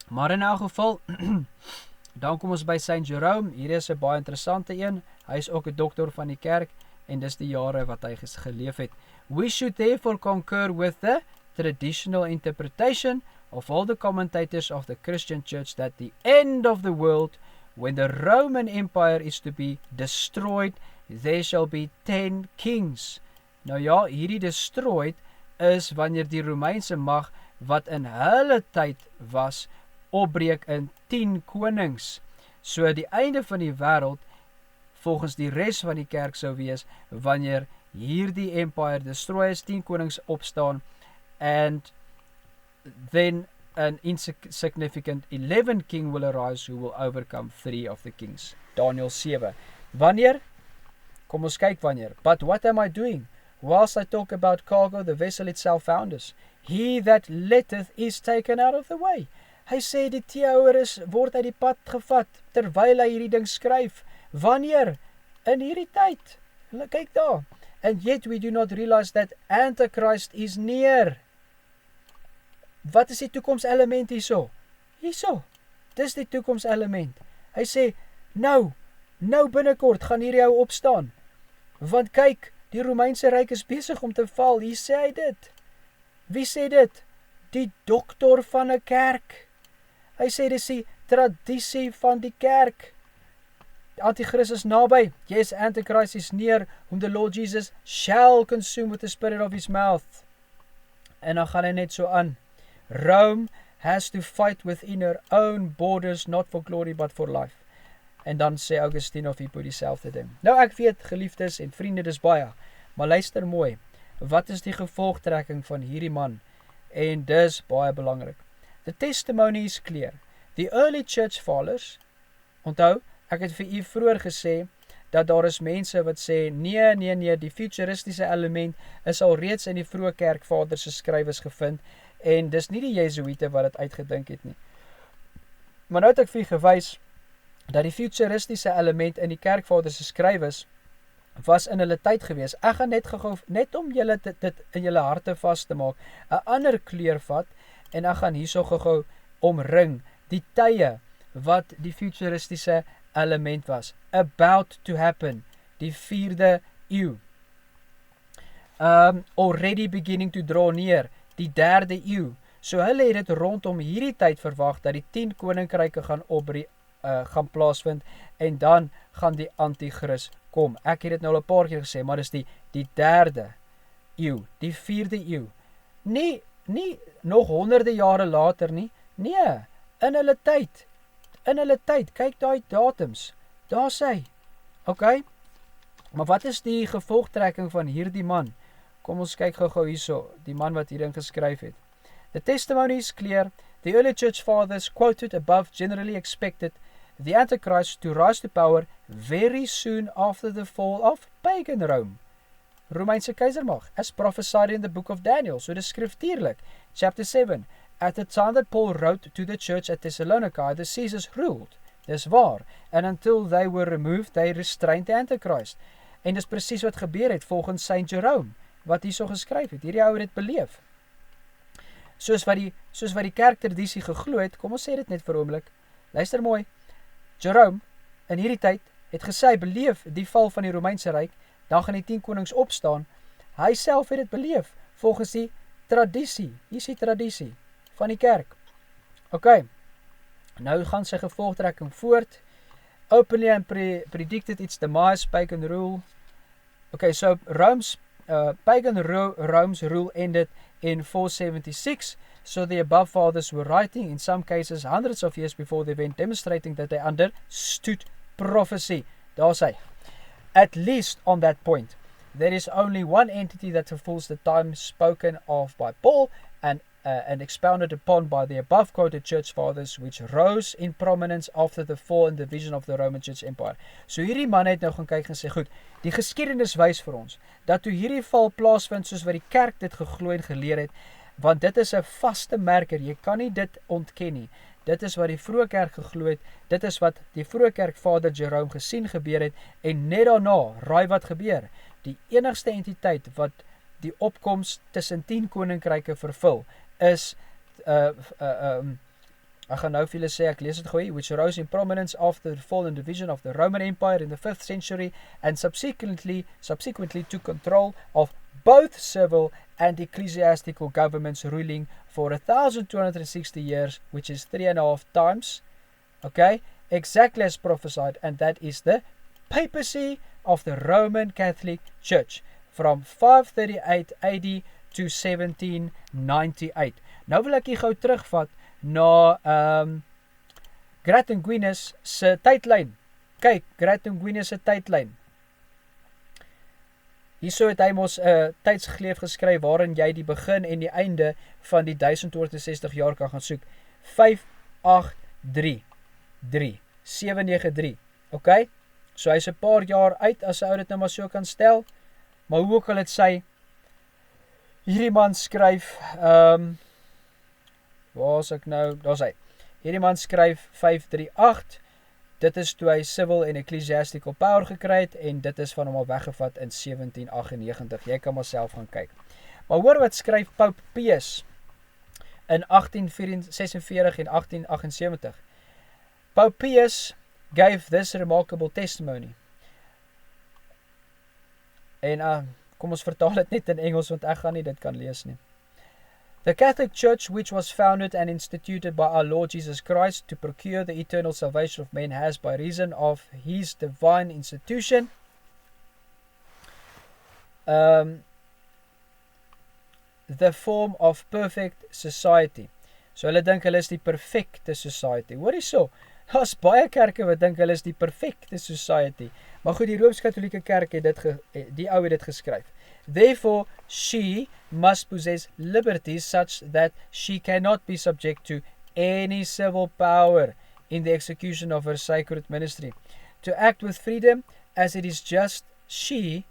maar in elk geval, dan kom ons by Saint Jerome, hier is 'n baie interessante een, hy is ook 'n dokter van die kerk, en dis die jare wat hy geleef het. We should therefore concur with the traditional interpretation of all the commentators of the Christian church that the end of the world, when the Roman Empire is to be destroyed, there shall be 10 kings. Nou ja, hierdie destroyed is wanneer die Romeinse mag, wat in hulle tyd was, opbreek in 10 konings. So die einde van die wêreld, volgens die res van die kerk sou wees, wanneer hierdie empire destroy is, 10 konings opstaan, and then an insignificant 11 king will arise who will overcome 3 of the kings. Daniel 7. Wanneer? Kom ons kyk wanneer. But what am I doing? Whilst I talk about cargo, the vessel itself founders. He that letteth is taken out of the way. Hy sê die teehouer word uit die pad gevat, terwyl hy hierdie ding skryf. Wanneer? In hierdie tyd. Kyk daar. And yet we do not realize that Antichrist is near. Wat is die toekomselement hierso? Hierso. Dis die toekomselement. Hy sê, nou binnekort gaan hierdie ou opstaan. Want kyk, die Romeinse ryk is besig om te val. Hier sê hy dit. Wie sê dit? Die dokter van 'n kerk. Hy sê dis die tradisie van die kerk. Die Antichrist is naby. Yes, Antichrist is near, whom the Lord Jesus shall consume with the spirit of his mouth. En dan gaan hy net so aan. Rome has to fight within her own borders, not for glory, but for life. En dan sê Augustine of Hippo dieselfde ding. Nou ek weet, geliefdes en vriende, dis baie, maar luister mooi, wat is die gevolgtrekking van hierdie man? En dis baie belangrik. The testimony is clear. The early church fathers, onthou, ek het vir u vroeër gesê, dat daar is mense wat sê, nee, die futuristiese element is al reeds in die vroeë kerkvaders se skrywes gevind, en dis nie die Jesuite wat dit uitgedink het nie. Maar nou het ek vir u gewys, dat die futuristiese element in die kerkvaders se skrywes was in hulle tyd gewees. Ek gaan net om julle dit in julle harte vas te maak, 'n ander kleur vat, en ek gaan hierso gou omring die tye wat die futuristiese element was. About to happen, die 4de eeu. Already beginning to draw near, die 3de eeu. So hulle het dit rondom hierdie tyd verwag, dat die 10 koninkryke gaan plaasvind, en dan gaan die antichrist kom. Ek het dit nou al 'n paar keer gesê, maar dis die 3de eeu, die 4de eeu. Nie nog honderde jare later nie, nee, in hulle tyd, kyk daai datums, daar sê, ok, maar wat is die gevolgtrekking van hierdie man? Kom ons kyk gou hierso, die man wat hierin geskryf het. The testimony is clear. The early church fathers quoted above generally expected the Antichrist to rise to power very soon after the fall of pagan Rome. Romeinse keizermag, as prophesied in the book of Daniel, so dis skriftuurlik. Chapter 7, at the time that Paul wrote to the church at Thessalonica, the Caesars ruled. Dis waar. And until they were removed, they restrained the Antichrist. En dis presies wat gebeur het volgens Saint Jerome, wat hierso geskryf het. Hierdie ou het dit beleef. Soos wat die kerktradisie geglo het, kom ons sê dit net vir 'n oomblik. Luister mooi. Jerome in hierdie tyd het gesê beleef die val van die Romeinse ryk, dan gaan die 10 konings opstaan. Hy self het dit beleef volgens die tradisie. Hier is die tradisie van die kerk. Ok. Nou gaan sy gevolgtrekking voort. Openly and predicted its demise, pagan rule. Okay, so pagan Rome's rule ended in 476, so the above fathers were writing, in some cases hundreds of years before the event, demonstrating that they understood prophecy. Daar sê, at least on that point, there is only one entity that fulfills the time spoken of by Paul, and and expounded upon by the above quoted church fathers, which rose in prominence after the fall and division of the Roman Church Empire. So hierdie man het nou gaan kyk en sê, goed, die geskiedenis wys vir ons, dat toe hierdie val plaasvind, soos wat die kerk dit geglo en geleer het, want dit is 'n vaste merker, jy kan nie dit ontken nie. Dit is wat die vroeë kerk geglo het, dit is wat die vroeë kerk vader Jerome gesien gebeur het, en net daarna, raai wat gebeur, die enigste entiteit wat die opkoms tussen 10 koninkryke vervul, is, ek gaan nou vir julle sê, ek lees het gooi, which arose in prominence after the fall and division of the Roman Empire in the 5th century, and subsequently to control of both civil and ecclesiastical governments ruling for 1,260 years, which is 3.5 times, okay, exactly as prophesied, and that is the papacy of the Roman Catholic Church, from 538 AD to 1798. Nou wil ek hier gou terugvat na Grattan Guinness se tydlyn. Kyk, Grattan Guinness se tydlyn. Hierso het hy mos 'n tydsgeleef geskryf waarin jy die begin en die einde van die 1260 jaar kan gaan soek. 793. Okay? So hy's 'n paar jaar uit as 'n ou dit nou maar so kan stel. Maar hoe ook al dit sê, hierdie man skryf, waar is ek nou? Daar's hy. Hierdie man skryf 538. Dit is toe hy civil en ecclesiastical power gekry het, en dit is van hom al weggevat in 1798. Jy kan maar self gaan kyk. Maar hoor wat skryf Pope Pius in 1846 en 1878. Pope Pius gave this remarkable testimony. En kom ons vertaal dit net in Engels, want ek gaan nie dit kan lees nie. The Catholic Church, which was founded and instituted by our Lord Jesus Christ to procure the eternal salvation of men, has, by reason of his divine institution, the form of perfect society. So hulle dink hulle is die perfecte society. Hoor hierso, daar's baie kerke wat dink hulle is die perfecte society. Maar goed, die Rooms-Katholieke kerk het die ou het dit geskryf. Therefore, she must possess liberties such that she cannot be subject to any civil power in the execution of her sacred ministry. To act with freedom as it is just she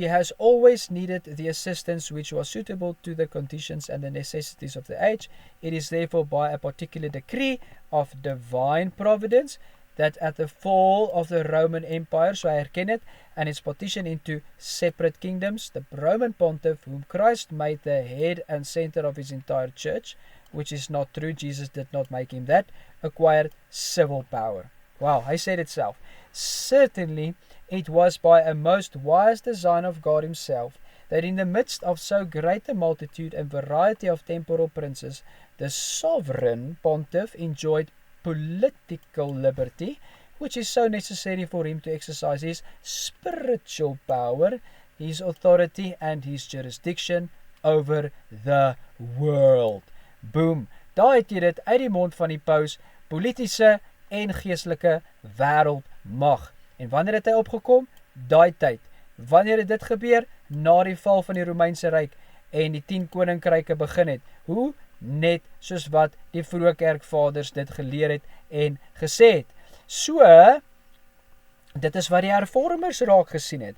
has always needed the assistance which was suitable to the conditions and the necessities of the age. It is therefore by a particular decree of divine providence that at the fall of the Roman Empire, so hy herken het, and its partition into separate kingdoms, the Roman pontiff, whom Christ made the head and center of his entire church, which is not true, Jesus did not make him that, acquired civil power. Wow, hy said it self. Certainly, it was by a most wise design of God himself, that in the midst of so great a multitude and variety of temporal princes, the sovereign pontiff enjoyed political liberty, which is so necessary for him to exercise his spiritual power, his authority, and his jurisdiction over the world. Boom. Daar het jy dit uit die mond van die paus, politiese en geestelike wêreldmag. En wanneer het hy opgekom? Daai tyd. Wanneer het dit gebeur? Na die val van die Romeinse Ryk en die 10 koninkryke begin het. Hoe? Net soos wat die vroeë kerkvaders dit geleer het en gesê het. So, dit is wat die hervormers raak gesien het.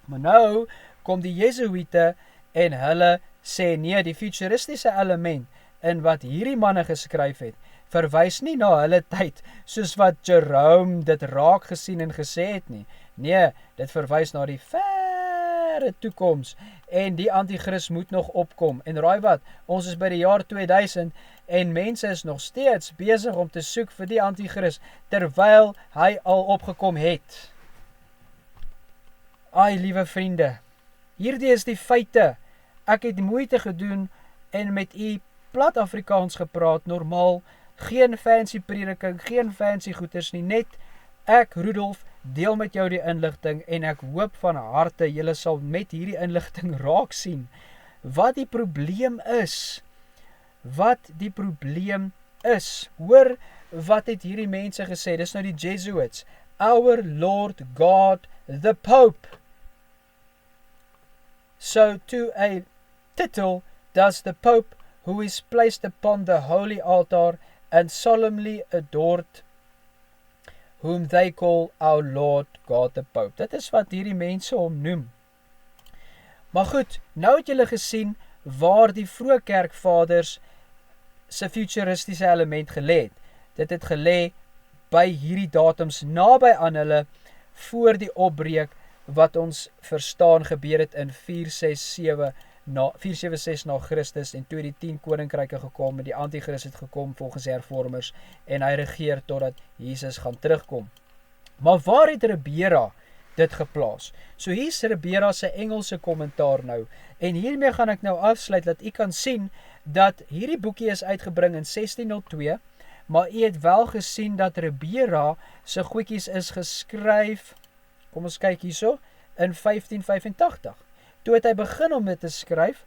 Maar nou kom die Jesuïte en hulle sê nee, die futuristiese element in wat hierdie manne geskryf het, verwys nie na hulle tyd, soos wat Jerome dit raak gesien en gesê het nie. Nee, dit verwys na die verre toekoms, en die antichrist moet nog opkom. En raai wat, ons is by die jaar 2000, en mense is nog steeds besig om te soek vir die antichrist, terwyl hy al opgekom het. Ai, liewe vriende, hierdie is die feite. Ek het moeite gedoen en met u plat Afrikaans gepraat, normaal, geen fancy prediking, geen fancy goeders nie, net ek, Rudolf, deel met jou die inligting en ek hoop van harte julle sal met hierdie inligting raak sien wat die probleem is. Wat die probleem is. Hoor wat het hierdie mense gesê, dis nou die Jesuits. Our Lord God the Pope So to a tittle does the Pope, who is placed upon the holy altar and solemnly adored, whom they call our Lord God the Pope. Dit is wat hierdie mense hom noem. Maar goed, nou het julle gesien waar die vroeë kerkvaders se futuristiese element gelê het. Dit het gelê by hierdie datums naby aan hulle voor die opbreek wat ons verstaan gebeur het in 476 na Christus en toe die 10 koninkryke gekom en die antichrist het gekom volgens die hervormers en hy regeer totdat Jesus gaan terugkom. Maar waar het Ribera dit geplaas? So hier is Ribera se Engelse kommentaar nou en hiermee gaan ek nou afsluit dat u kan sien dat hierdie boekie is uitgebring in 1602, maar u het wel gesien dat Ribera se goedjies is geskryf, kom ons kyk hierso, in 1585. Toe het hy begin om dit te skryf,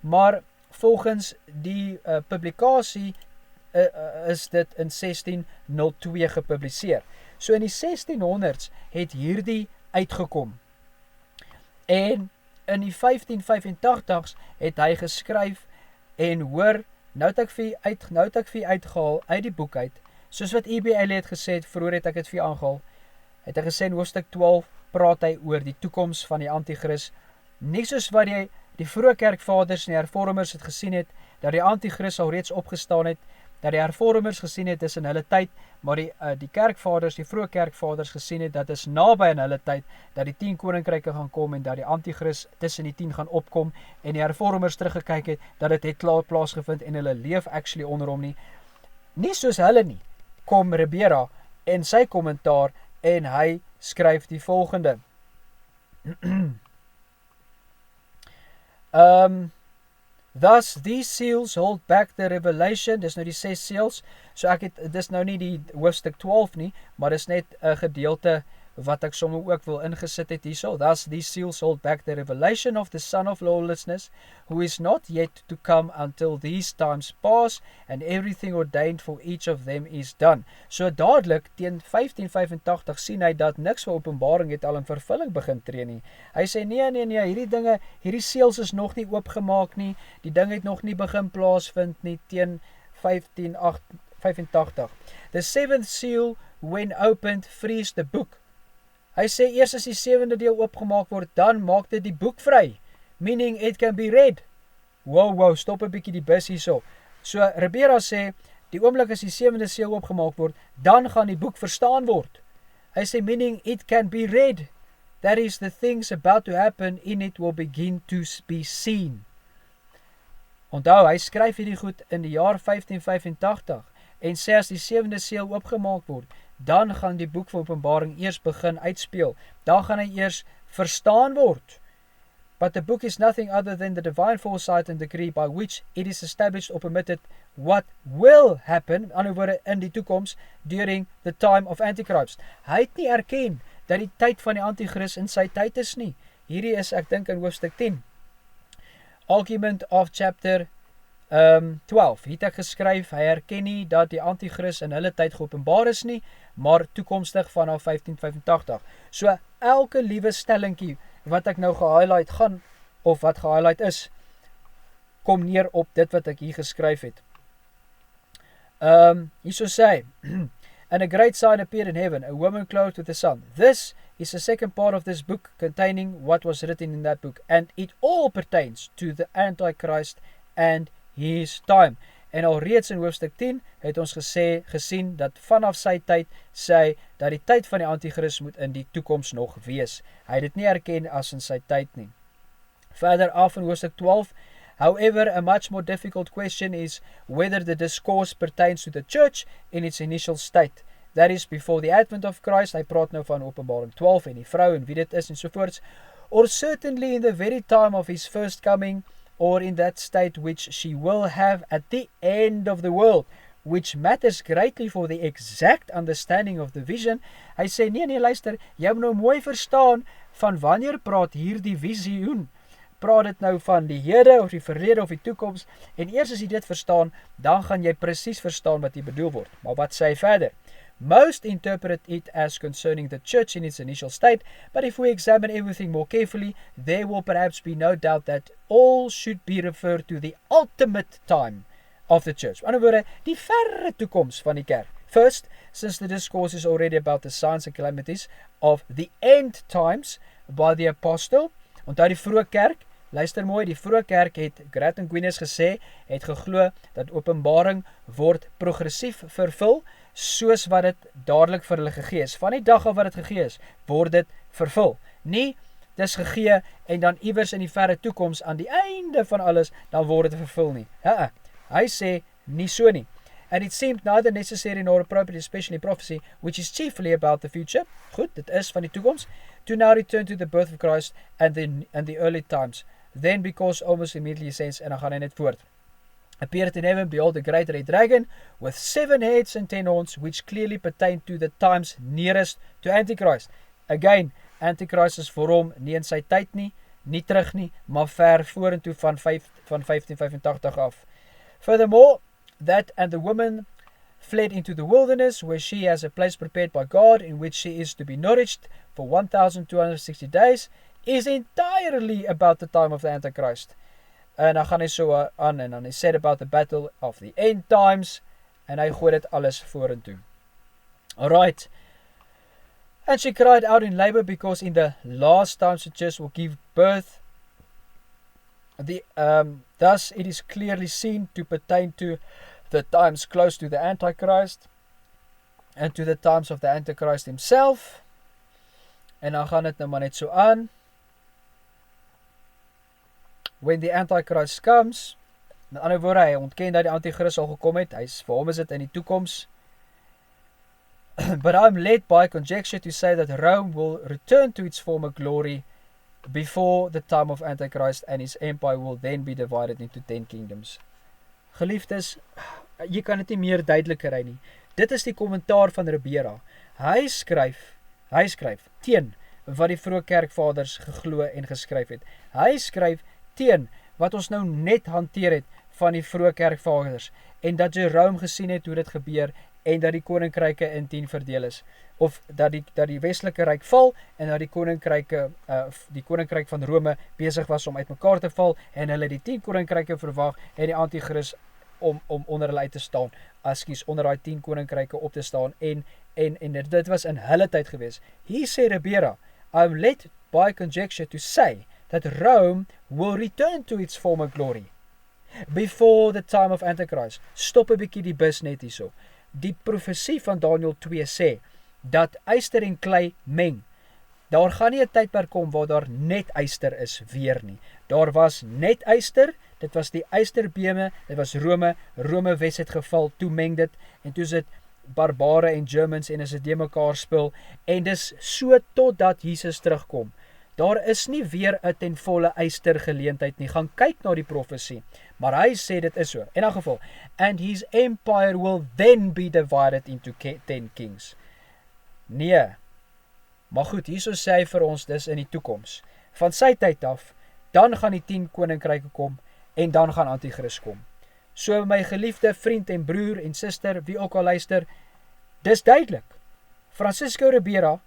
maar volgens die publikasie is dit in 1602 gepubliseer. So in die 1600s het hierdie uitgekom. En in die 1585s het hy geskryf en hoor, nou het ek vir uitgehaal uit die boek uit, soos wat E.B. Elliot gesê het, vroeër het ek het vir aangehaal, het hy gesê in hoofstuk 12 praat hy oor die toekoms van die antichrist, nie soos wat die vroeë kerkvaders en die hervormers het gesien het, dat die antichrist al reeds opgestaan het, dat die hervormers gesien het, dis in hulle tyd, maar die kerkvaders, die vroeë kerkvaders gesien het, dat is naby in hulle tyd, dat die 10 koninkryke gaan kom en dat die antichrist tussen die 10 gaan opkom en die hervormers teruggekyk het, dat dit het klaar plaasgevind en hulle leef actually onder hom nie. Nie soos hulle nie, kom Ribera en sy kommentaar en hy skryf die volgende. Thus, these seals hold back the revelation, dis nou die 6 seals, so dis nou nie die hoofstuk 12 nie, maar dis net 'n gedeelte wat ek sommer ook wil ingesit het hierso. Thus, these seals hold back the revelation of the Son of Lawlessness, who is not yet to come until these times pass, and everything ordained for each of them is done. So dadelik, teen 1585 sien hy dat niks van openbaring het al in vervulling begin tree nie. Hy sê, nee, hierdie seels is nog nie oopgemaak nie, die ding het nog nie begin plaasvind nie, teen 1585. The 7th seal, when opened, frees the book. Hy sê, eers as die 7de deel oopgemaak word, dan maak dit die boek vry, meaning it can be read. Wow, stop 'n bietjie die bus hierso. So, Ribera sê, die oomblik as die 7de seel oopgemaak word, dan gaan die boek verstaan word. Hy sê, meaning it can be read. That is, the things about to happen in it will begin to be seen. Onthou, hy skryf hierdie goed in die jaar 1585, en sê as die 7de seel oopgemaak word, dan gaan die boek van Openbaring eers begin uitspeel. Dan gaan hy eers verstaan word. But the book is nothing other than the divine foresight and decree by which it is established or permitted what will happen, in ander woorde in die toekoms, during the time of Antichrist. Hy het nie erken dat die tyd van die Antichrist in sy tyd is nie. Hierdie is, ek dink, in hoofstuk 10. Argument of chapter 12, het ek geskryf, hy herken nie dat die Antichrist in hulle tyd geopenbaar is nie, maar toekomstig vanaf 1585. So, elke liewe stellingkie wat ek nou gehighlight gaan, of wat gehighlight is, kom neer op dit wat ek hier geskryf het. Hierso sê, and a great sign appeared in heaven, a woman clothed with the sun. This is the second part of this book containing what was written in that book, and it all pertains to the Antichrist and his time. En alreeds in hoofstuk 10 het ons gesien dat vanaf sy tyd sê dat die tyd van die Antichrist moet in die toekoms nog wees. Hy het dit nie erken as in sy tyd nie. Verder af in hoofstuk 12, however, a much more difficult question is whether the discourse pertains to the church in its initial state. That is, before the advent of Christ, hy praat nou van Openbaring 12 en die vrou en wie dit is ensovoorts, or certainly in the very time of his first coming, or in that state which she will have at the end of the world, which matters greatly for the exact understanding of the vision. Hy sê, nee, luister, jy moet nou mooi verstaan, van wanneer praat hier die visioen? Praat dit nou van die hede, of die verlede, of die toekoms, en eers as jy dit verstaan, dan gaan jy presies verstaan wat hier bedoel word. Maar wat sê hy verder? Most interpret it as concerning the church in its initial state, but if we examine everything more carefully, there will perhaps be no doubt that all should be referred to the ultimate time of the church. In other words, die verre toekoms van die kerk. First, since the discourse is already about the signs and calamities of the end times by the apostle, onthou die vroeë kerk, luister mooi, die vroeë kerk het, Grat en Quinas gesê, het geglo dat Openbaring word progressief vervul, soos wat dit dadelik vir hulle gegee is. Van die dag af wat dit gegee is, word dit vervul. Nie, dis gegee en dan iewers in die verre toekoms aan die einde van alles, dan word dit vervul nie. Hy sê nie so nie. And it seemed neither necessary nor appropriate, especially prophecy, which is chiefly about the future. Goed, dit is van die toekoms. To now return to the birth of Christ and the early times. Then, because almost immediately says, en dan gaan hy net voort. Appeared in heaven, behold, the great red dragon, with 7 heads and 10 horns, which clearly pertain to the times nearest to Antichrist. Again, Antichrist is vir hom nie in sy tyd nie, nie terug nie, maar ver vorentoe van 1585 af. Furthermore, that and the woman fled into the wilderness, where she has a place prepared by God, in which she is to be nourished for 1260 days, is entirely about the time of the Antichrist. En dan gaan hy so aan, en dan hy said about the battle of the end times, en hy gooi dit alles vorentoe. Alright. And she cried out in labor, because in the last times the church will give birth. Thus it is clearly seen to pertain to the times close to the Antichrist, and to the times of the Antichrist himself. En dan gaan dit nou maar net so aan. When the Antichrist comes, met ander woorde, hy ontken dat die Antichrist al gekom het, vir hom is dit in die toekoms. But I'm led by conjecture to say that Rome will return to its former glory before the time of Antichrist, and his empire will then be divided into 10 kingdoms. Geliefdes, jy kan dit nie meer duideliker hê nie. Dit is die kommentaar van Ribera. Hy skryf teen wat die vroeë kerkvaders geglo en geskryf het. Hy skryf teen wat ons nou net hanteer het van die vroeë kerkvaders, en dat Jerome gesien het hoe dit gebeur, en dat die koninkryke in 10 verdeel is, of dat die westelike ryk val, en dat die koninkryk van Rome besig was om uitmekaar te val, en hulle die 10 koninkryke verwag, en die Antichrist om onder hulle uit te staan, onder die 10 koninkryke op te staan, en dit was in hulle tyd gewees. Hier sê Ribera, I'm led by conjecture to say that Rome will return to its former glory before the time of Antichrist. Stop 'n bietjie die bus net hierso. Die profesie van Daniel 2 sê dat yster en klei meng. Daar gaan nie 'n tydperk kom waar daar net yster is weer nie. Daar was net yster, dit was die ysterbeme, dit was Rome Wes het geval, toe meng dit, en toe is dit barbare en Germans, en is dit mekaar spul, en dis so totdat Jesus terugkom. Daar is nie weer 'n ten volle yster geleentheid nie. Gaan kyk na die profesie. Maar hy sê dit is so. In 'n geval, and his empire will then be divided into 10 kings. Nee. Maar goed, hierso sê hy vir ons dis in die toekoms. Van sy tyd af, dan gaan die 10 koninkryke kom, en dan gaan Antichrist kom. So my geliefde vriend en broer en suster, wie ook al luister, dis duidelik. Francisco Ribera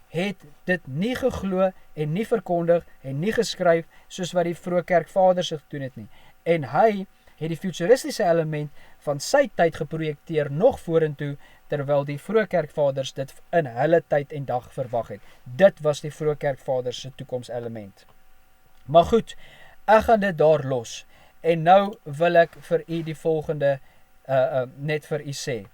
het dit nie geglo en nie verkondig en nie geskryf soos wat die vroeë kerkvaders gedoen het nie. En hy het die futuristiese element van sy tyd geprojekteer nog vorentoe, terwyl die vroeë kerkvaders dit in hulle tyd en dag verwag het. Dit was die vroeë kerkvaders se toekomselement. Maar goed, ek gaan dit daar los. En nou wil ek vir u die volgende net vir u sê.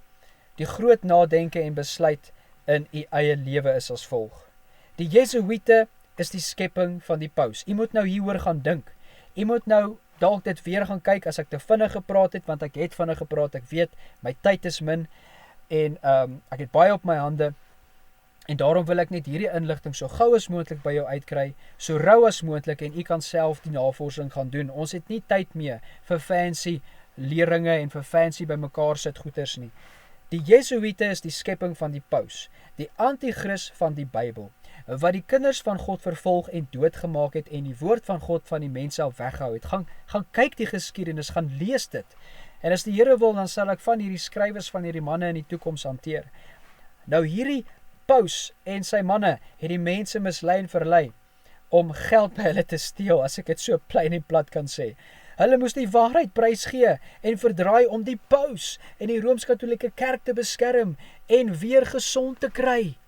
Die groot nadenke en besluit in u eie lewe is as volg. Die Jesuïte is die skepping van die paus. U moet nou hieroor gaan dink. U moet nou dalk dit weer gaan kyk as ek te vinnig gepraat het, want ek het vinnig gepraat, ek weet, my tyd is min, en ek het baie op my hande, en daarom wil ek net hierdie inligting so gou as moontlik by jou uitkry, so rou as moontlik, en u kan self die navorsing gaan doen. Ons het nie tyd meer vir fancy leringe en vir fancy by mekaar sit goeters nie. Die Jesuïte is die skepping van die paus, die antichrist van die Bybel, wat die kinders van God vervolg en doodgemaak het en die woord van God van die mense al weggehou het. Gaan kyk die geskiedenis, gaan lees dit. En as die Here wil, dan sal ek van hierdie skrywers van hierdie manne in die toekoms hanteer. Nou hierdie paus en sy manne het die mense mislei en verlei om geld by hulle te steel, as ek dit so plain en plat kan sê. Hulle moes die waarheid prys gee en verdraai om die paus en die Rooms-Katolieke Kerk te beskerm en weer gesond te kry.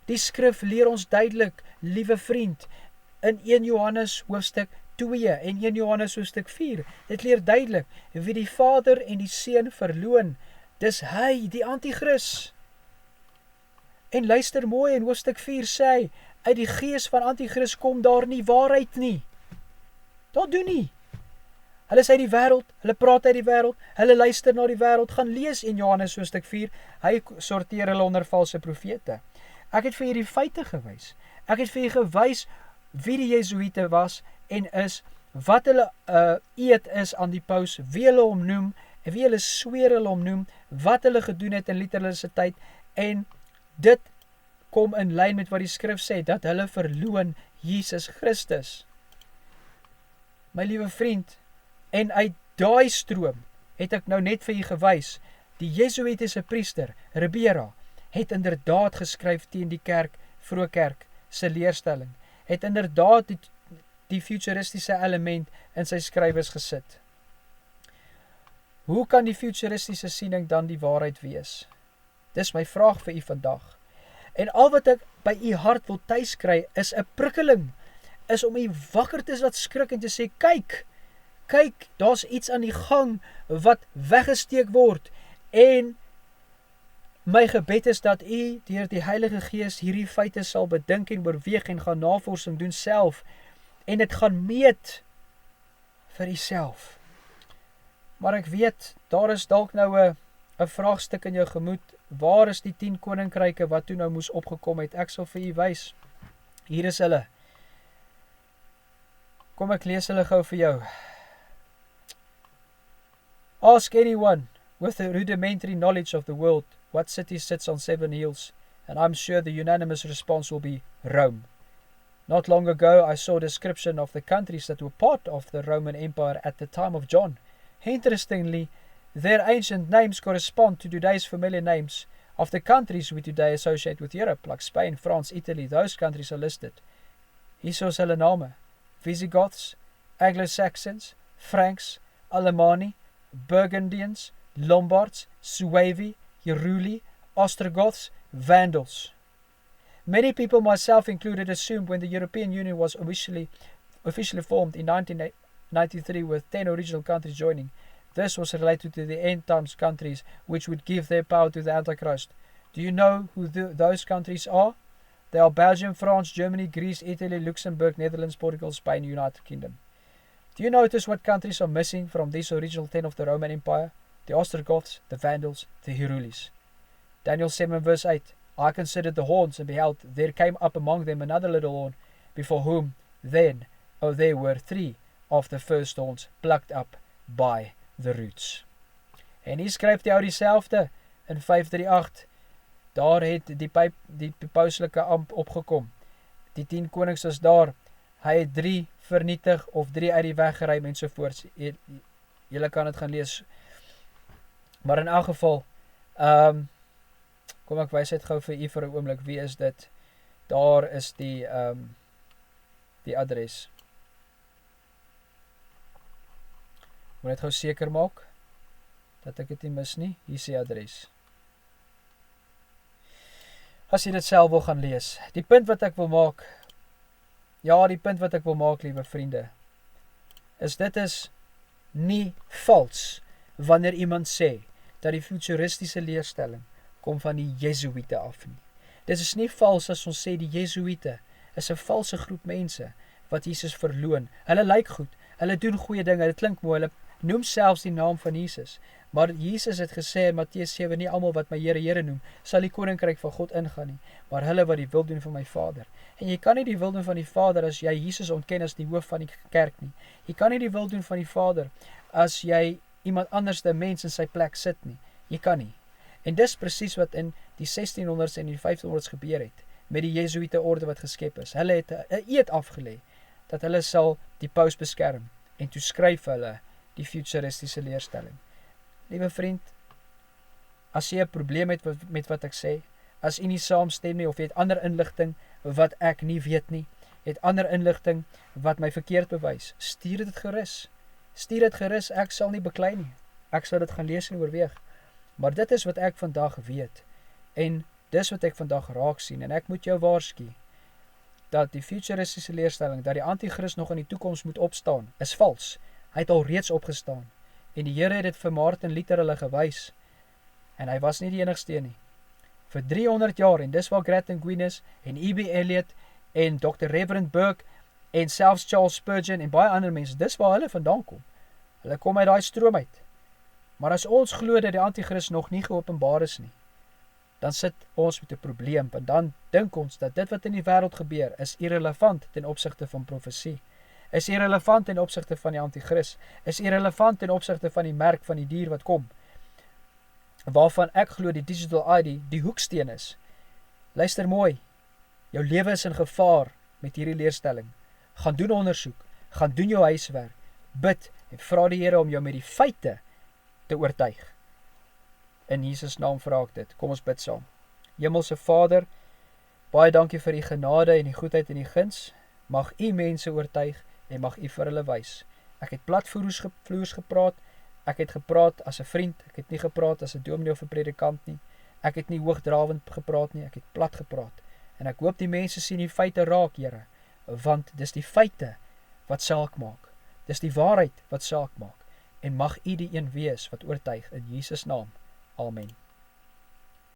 Die skrif leer ons duidelik, liewe vriend, in 1 Johannes hoofstuk 2 en 1 Johannes hoofstuk 4, dit leer duidelik, wie die Vader en die Seun verloon, dis hy, die Antichrist. En luister mooi, in hoofstuk 4 sê hy, uit die gees van Antichrist kom daar nie waarheid nie. Dat doen nie. Hulle is uit die wêreld, hulle praat uit die wêreld, hulle luister na die wêreld, gaan lees in Johannes hoofstuk 4, hy sorteer hulle onder valse profete. Ek het vir julle die feite gewys. Ek het vir julle gewys wie die Jesuïte was en is, wat hulle eed is aan die paus, wie hulle hom noem, en wie hulle sweer hulle hom noem, wat hulle gedoen het in literalise tyd, en dit kom in lyn met wat die skrif sê, dat hulle verloon Jesus Christus. My liewe vriend, en uit daai stroom het ek nou net vir julle gewys, die Jesuïtiese priester, Ribera, het inderdaad geskryf teen die kerk, vroeë kerk, se leerstelling, het inderdaad die futuristiese element in sy skrywes gesit. Hoe kan die futuristiese siening dan die waarheid wees? Dis my vraag vir u vandag. En al wat ek by u hart wil tuis kry, is 'n prikkeling, is om u wakker te laat skrik en te sê, kyk, daar's iets aan die gang wat weggesteek word, en my gebed is dat u deur die Heilige Gees hierdie feite sal bedink en oorweeg en gaan navorsing doen self, en dit gaan meet vir uself. Maar ek weet, daar is dalk nou 'n vraagstuk in jou gemoed, waar is die 10 koninkryke wat toe nou moes opgekom het? Ek sal vir u wys. Hier is hulle. Kom ek lees hulle gou vir jou. Ask anyone with a rudimentary knowledge of the world what city sits on 7 hills, and I'm sure the unanimous response will be Rome. Not long ago, I saw a description of the countries that were part of the Roman Empire at the time of John. Interestingly, their ancient names correspond to today's familiar names of the countries we today associate with Europe, like Spain, France, Italy. Those countries are listed. Hier is hulle name: Visigoths, Anglo-Saxons, Franks, Alemanni, Burgundians, Lombards, Suevi, Heruli, Ostrogoths, Vandals. Many people, myself included, assumed when the European Union was officially formed in 1993 with 10 original countries joining, this was related to the end times countries which would give their power to the Antichrist. Do you know who those countries are? They are Belgium, France, Germany, Greece, Italy, Luxembourg, Netherlands, Portugal, Spain, United Kingdom. Do you notice what countries are missing from these original 10 of the Roman Empire? The Ostrogoths, the Vandals, the Herulis. Daniel 7 verse 8. I considered the horns, and beheld, there came up among them another little horn, before whom then, there were 3 of the first horns plucked up by the roots. En hier skryf die ou dieselfde in 538. Daar het die pauslike amp opgekom. Die 10 konings is daar. Hy het 3 vernietig of 3 uit die weg geruim en sovoorts. Julle kan dit gaan lees. Maar in elk geval, kom ek wys dit gou vir u vir 'n oomblik. Wie is dit? Daar is die adres. Moet net gou seker maak dat ek dit nie mis nie. Hier is die adres. As jy dit self wil gaan lees. Die punt wat ek wil maak, liewe vriende, is dit is nie vals wanneer iemand sê dat die futuristiese leerstelling kom van die Jesuïte af nie. Dit is nie vals as ons sê die Jesuïte is 'n valse groep mense wat Jesus verloon. Hulle lyk goed, hulle doen goeie dinge, dit klink mooi, hulle noem selfs die naam van Jesus. Maar Jesus het gesê in Matteus 7, nie almal wat my Here, Here noem, sal die koninkryk van God ingaan nie, maar hulle wat die wil doen van my Vader. En jy kan nie die wil doen van die Vader as jy Jesus ontken as die hoof van die kerk nie. Jy kan nie die wil doen van die Vader as jy iemand anders, 'n mens in sy plek sit nie. Jy kan nie. En dis presies wat in die 1600s en die 1500s gebeur het, met die Jesuïte orde wat geskep is. Hulle het 'n eed afgelê, dat hulle sal die paus beskerm, en toe skryf hulle die futuristiese leerstelling. Liewe vriend, as jy 'n probleem het met wat ek sê, as u nie saamstem nie, of jy het ander inligting wat ek nie weet nie, het ander inligting wat my verkeerd bewys, stuur dit gerus. Stuur dit gerus, ek sal nie beklei nie. Ek sal dit gaan lees en oorweeg. Maar dit is wat ek vandag weet. En dis wat ek vandag raak sien. En ek moet jou waarsku dat die futuristiese leerstelling, dat die antichrist nog in die toekoms moet opstaan, is vals. Hy het al reeds opgestaan. En die Here het dit vir Martin Luther hulle gewys. En hy was nie die enigste nie. Vir 300 jaar, en dis waar Grattan Guinness en E.B. Elliot en Dr. Reverend Burke en selfs Charles Spurgeon en baie ander mense, dis waar hulle vandaan kom. Hulle kom uit daai stroom uit. Maar as ons glo dat die antichrist nog nie geopenbaar is nie, dan sit ons met 'n probleem, want dan dink ons dat dit wat in die wêreld gebeur is irrelevant ten opsigte van profesie, is irrelevant ten opsigte van die antichrist, is irrelevant ten opsigte van die merk van die dier wat kom, waarvan ek glo die digital ID die hoeksteen is. Luister mooi, jou lewe is in gevaar met hierdie leerstelling. Gaan doen ondersoek, gaan doen jou huiswerk, bid en vra die Here om jou met die feite te oortuig. In Jesus naam vra ek dit. Kom ons bid saam. Hemelse Vader, baie dankie vir die genade en die goedheid en die guns. Mag u mense oortuig en mag u vir hulle wys. Ek het platvloers gepraat, ek het gepraat as 'n vriend, ek het nie gepraat as 'n dominee of 'n predikant nie, ek het nie hoogdrawend gepraat nie, ek het plat gepraat. En ek hoop die mense sien die feite raak, Here, want dis die feite wat saak maak. Dis die waarheid wat saak maak. En mag u die een wees wat oortuig in Jesus naam. Amen.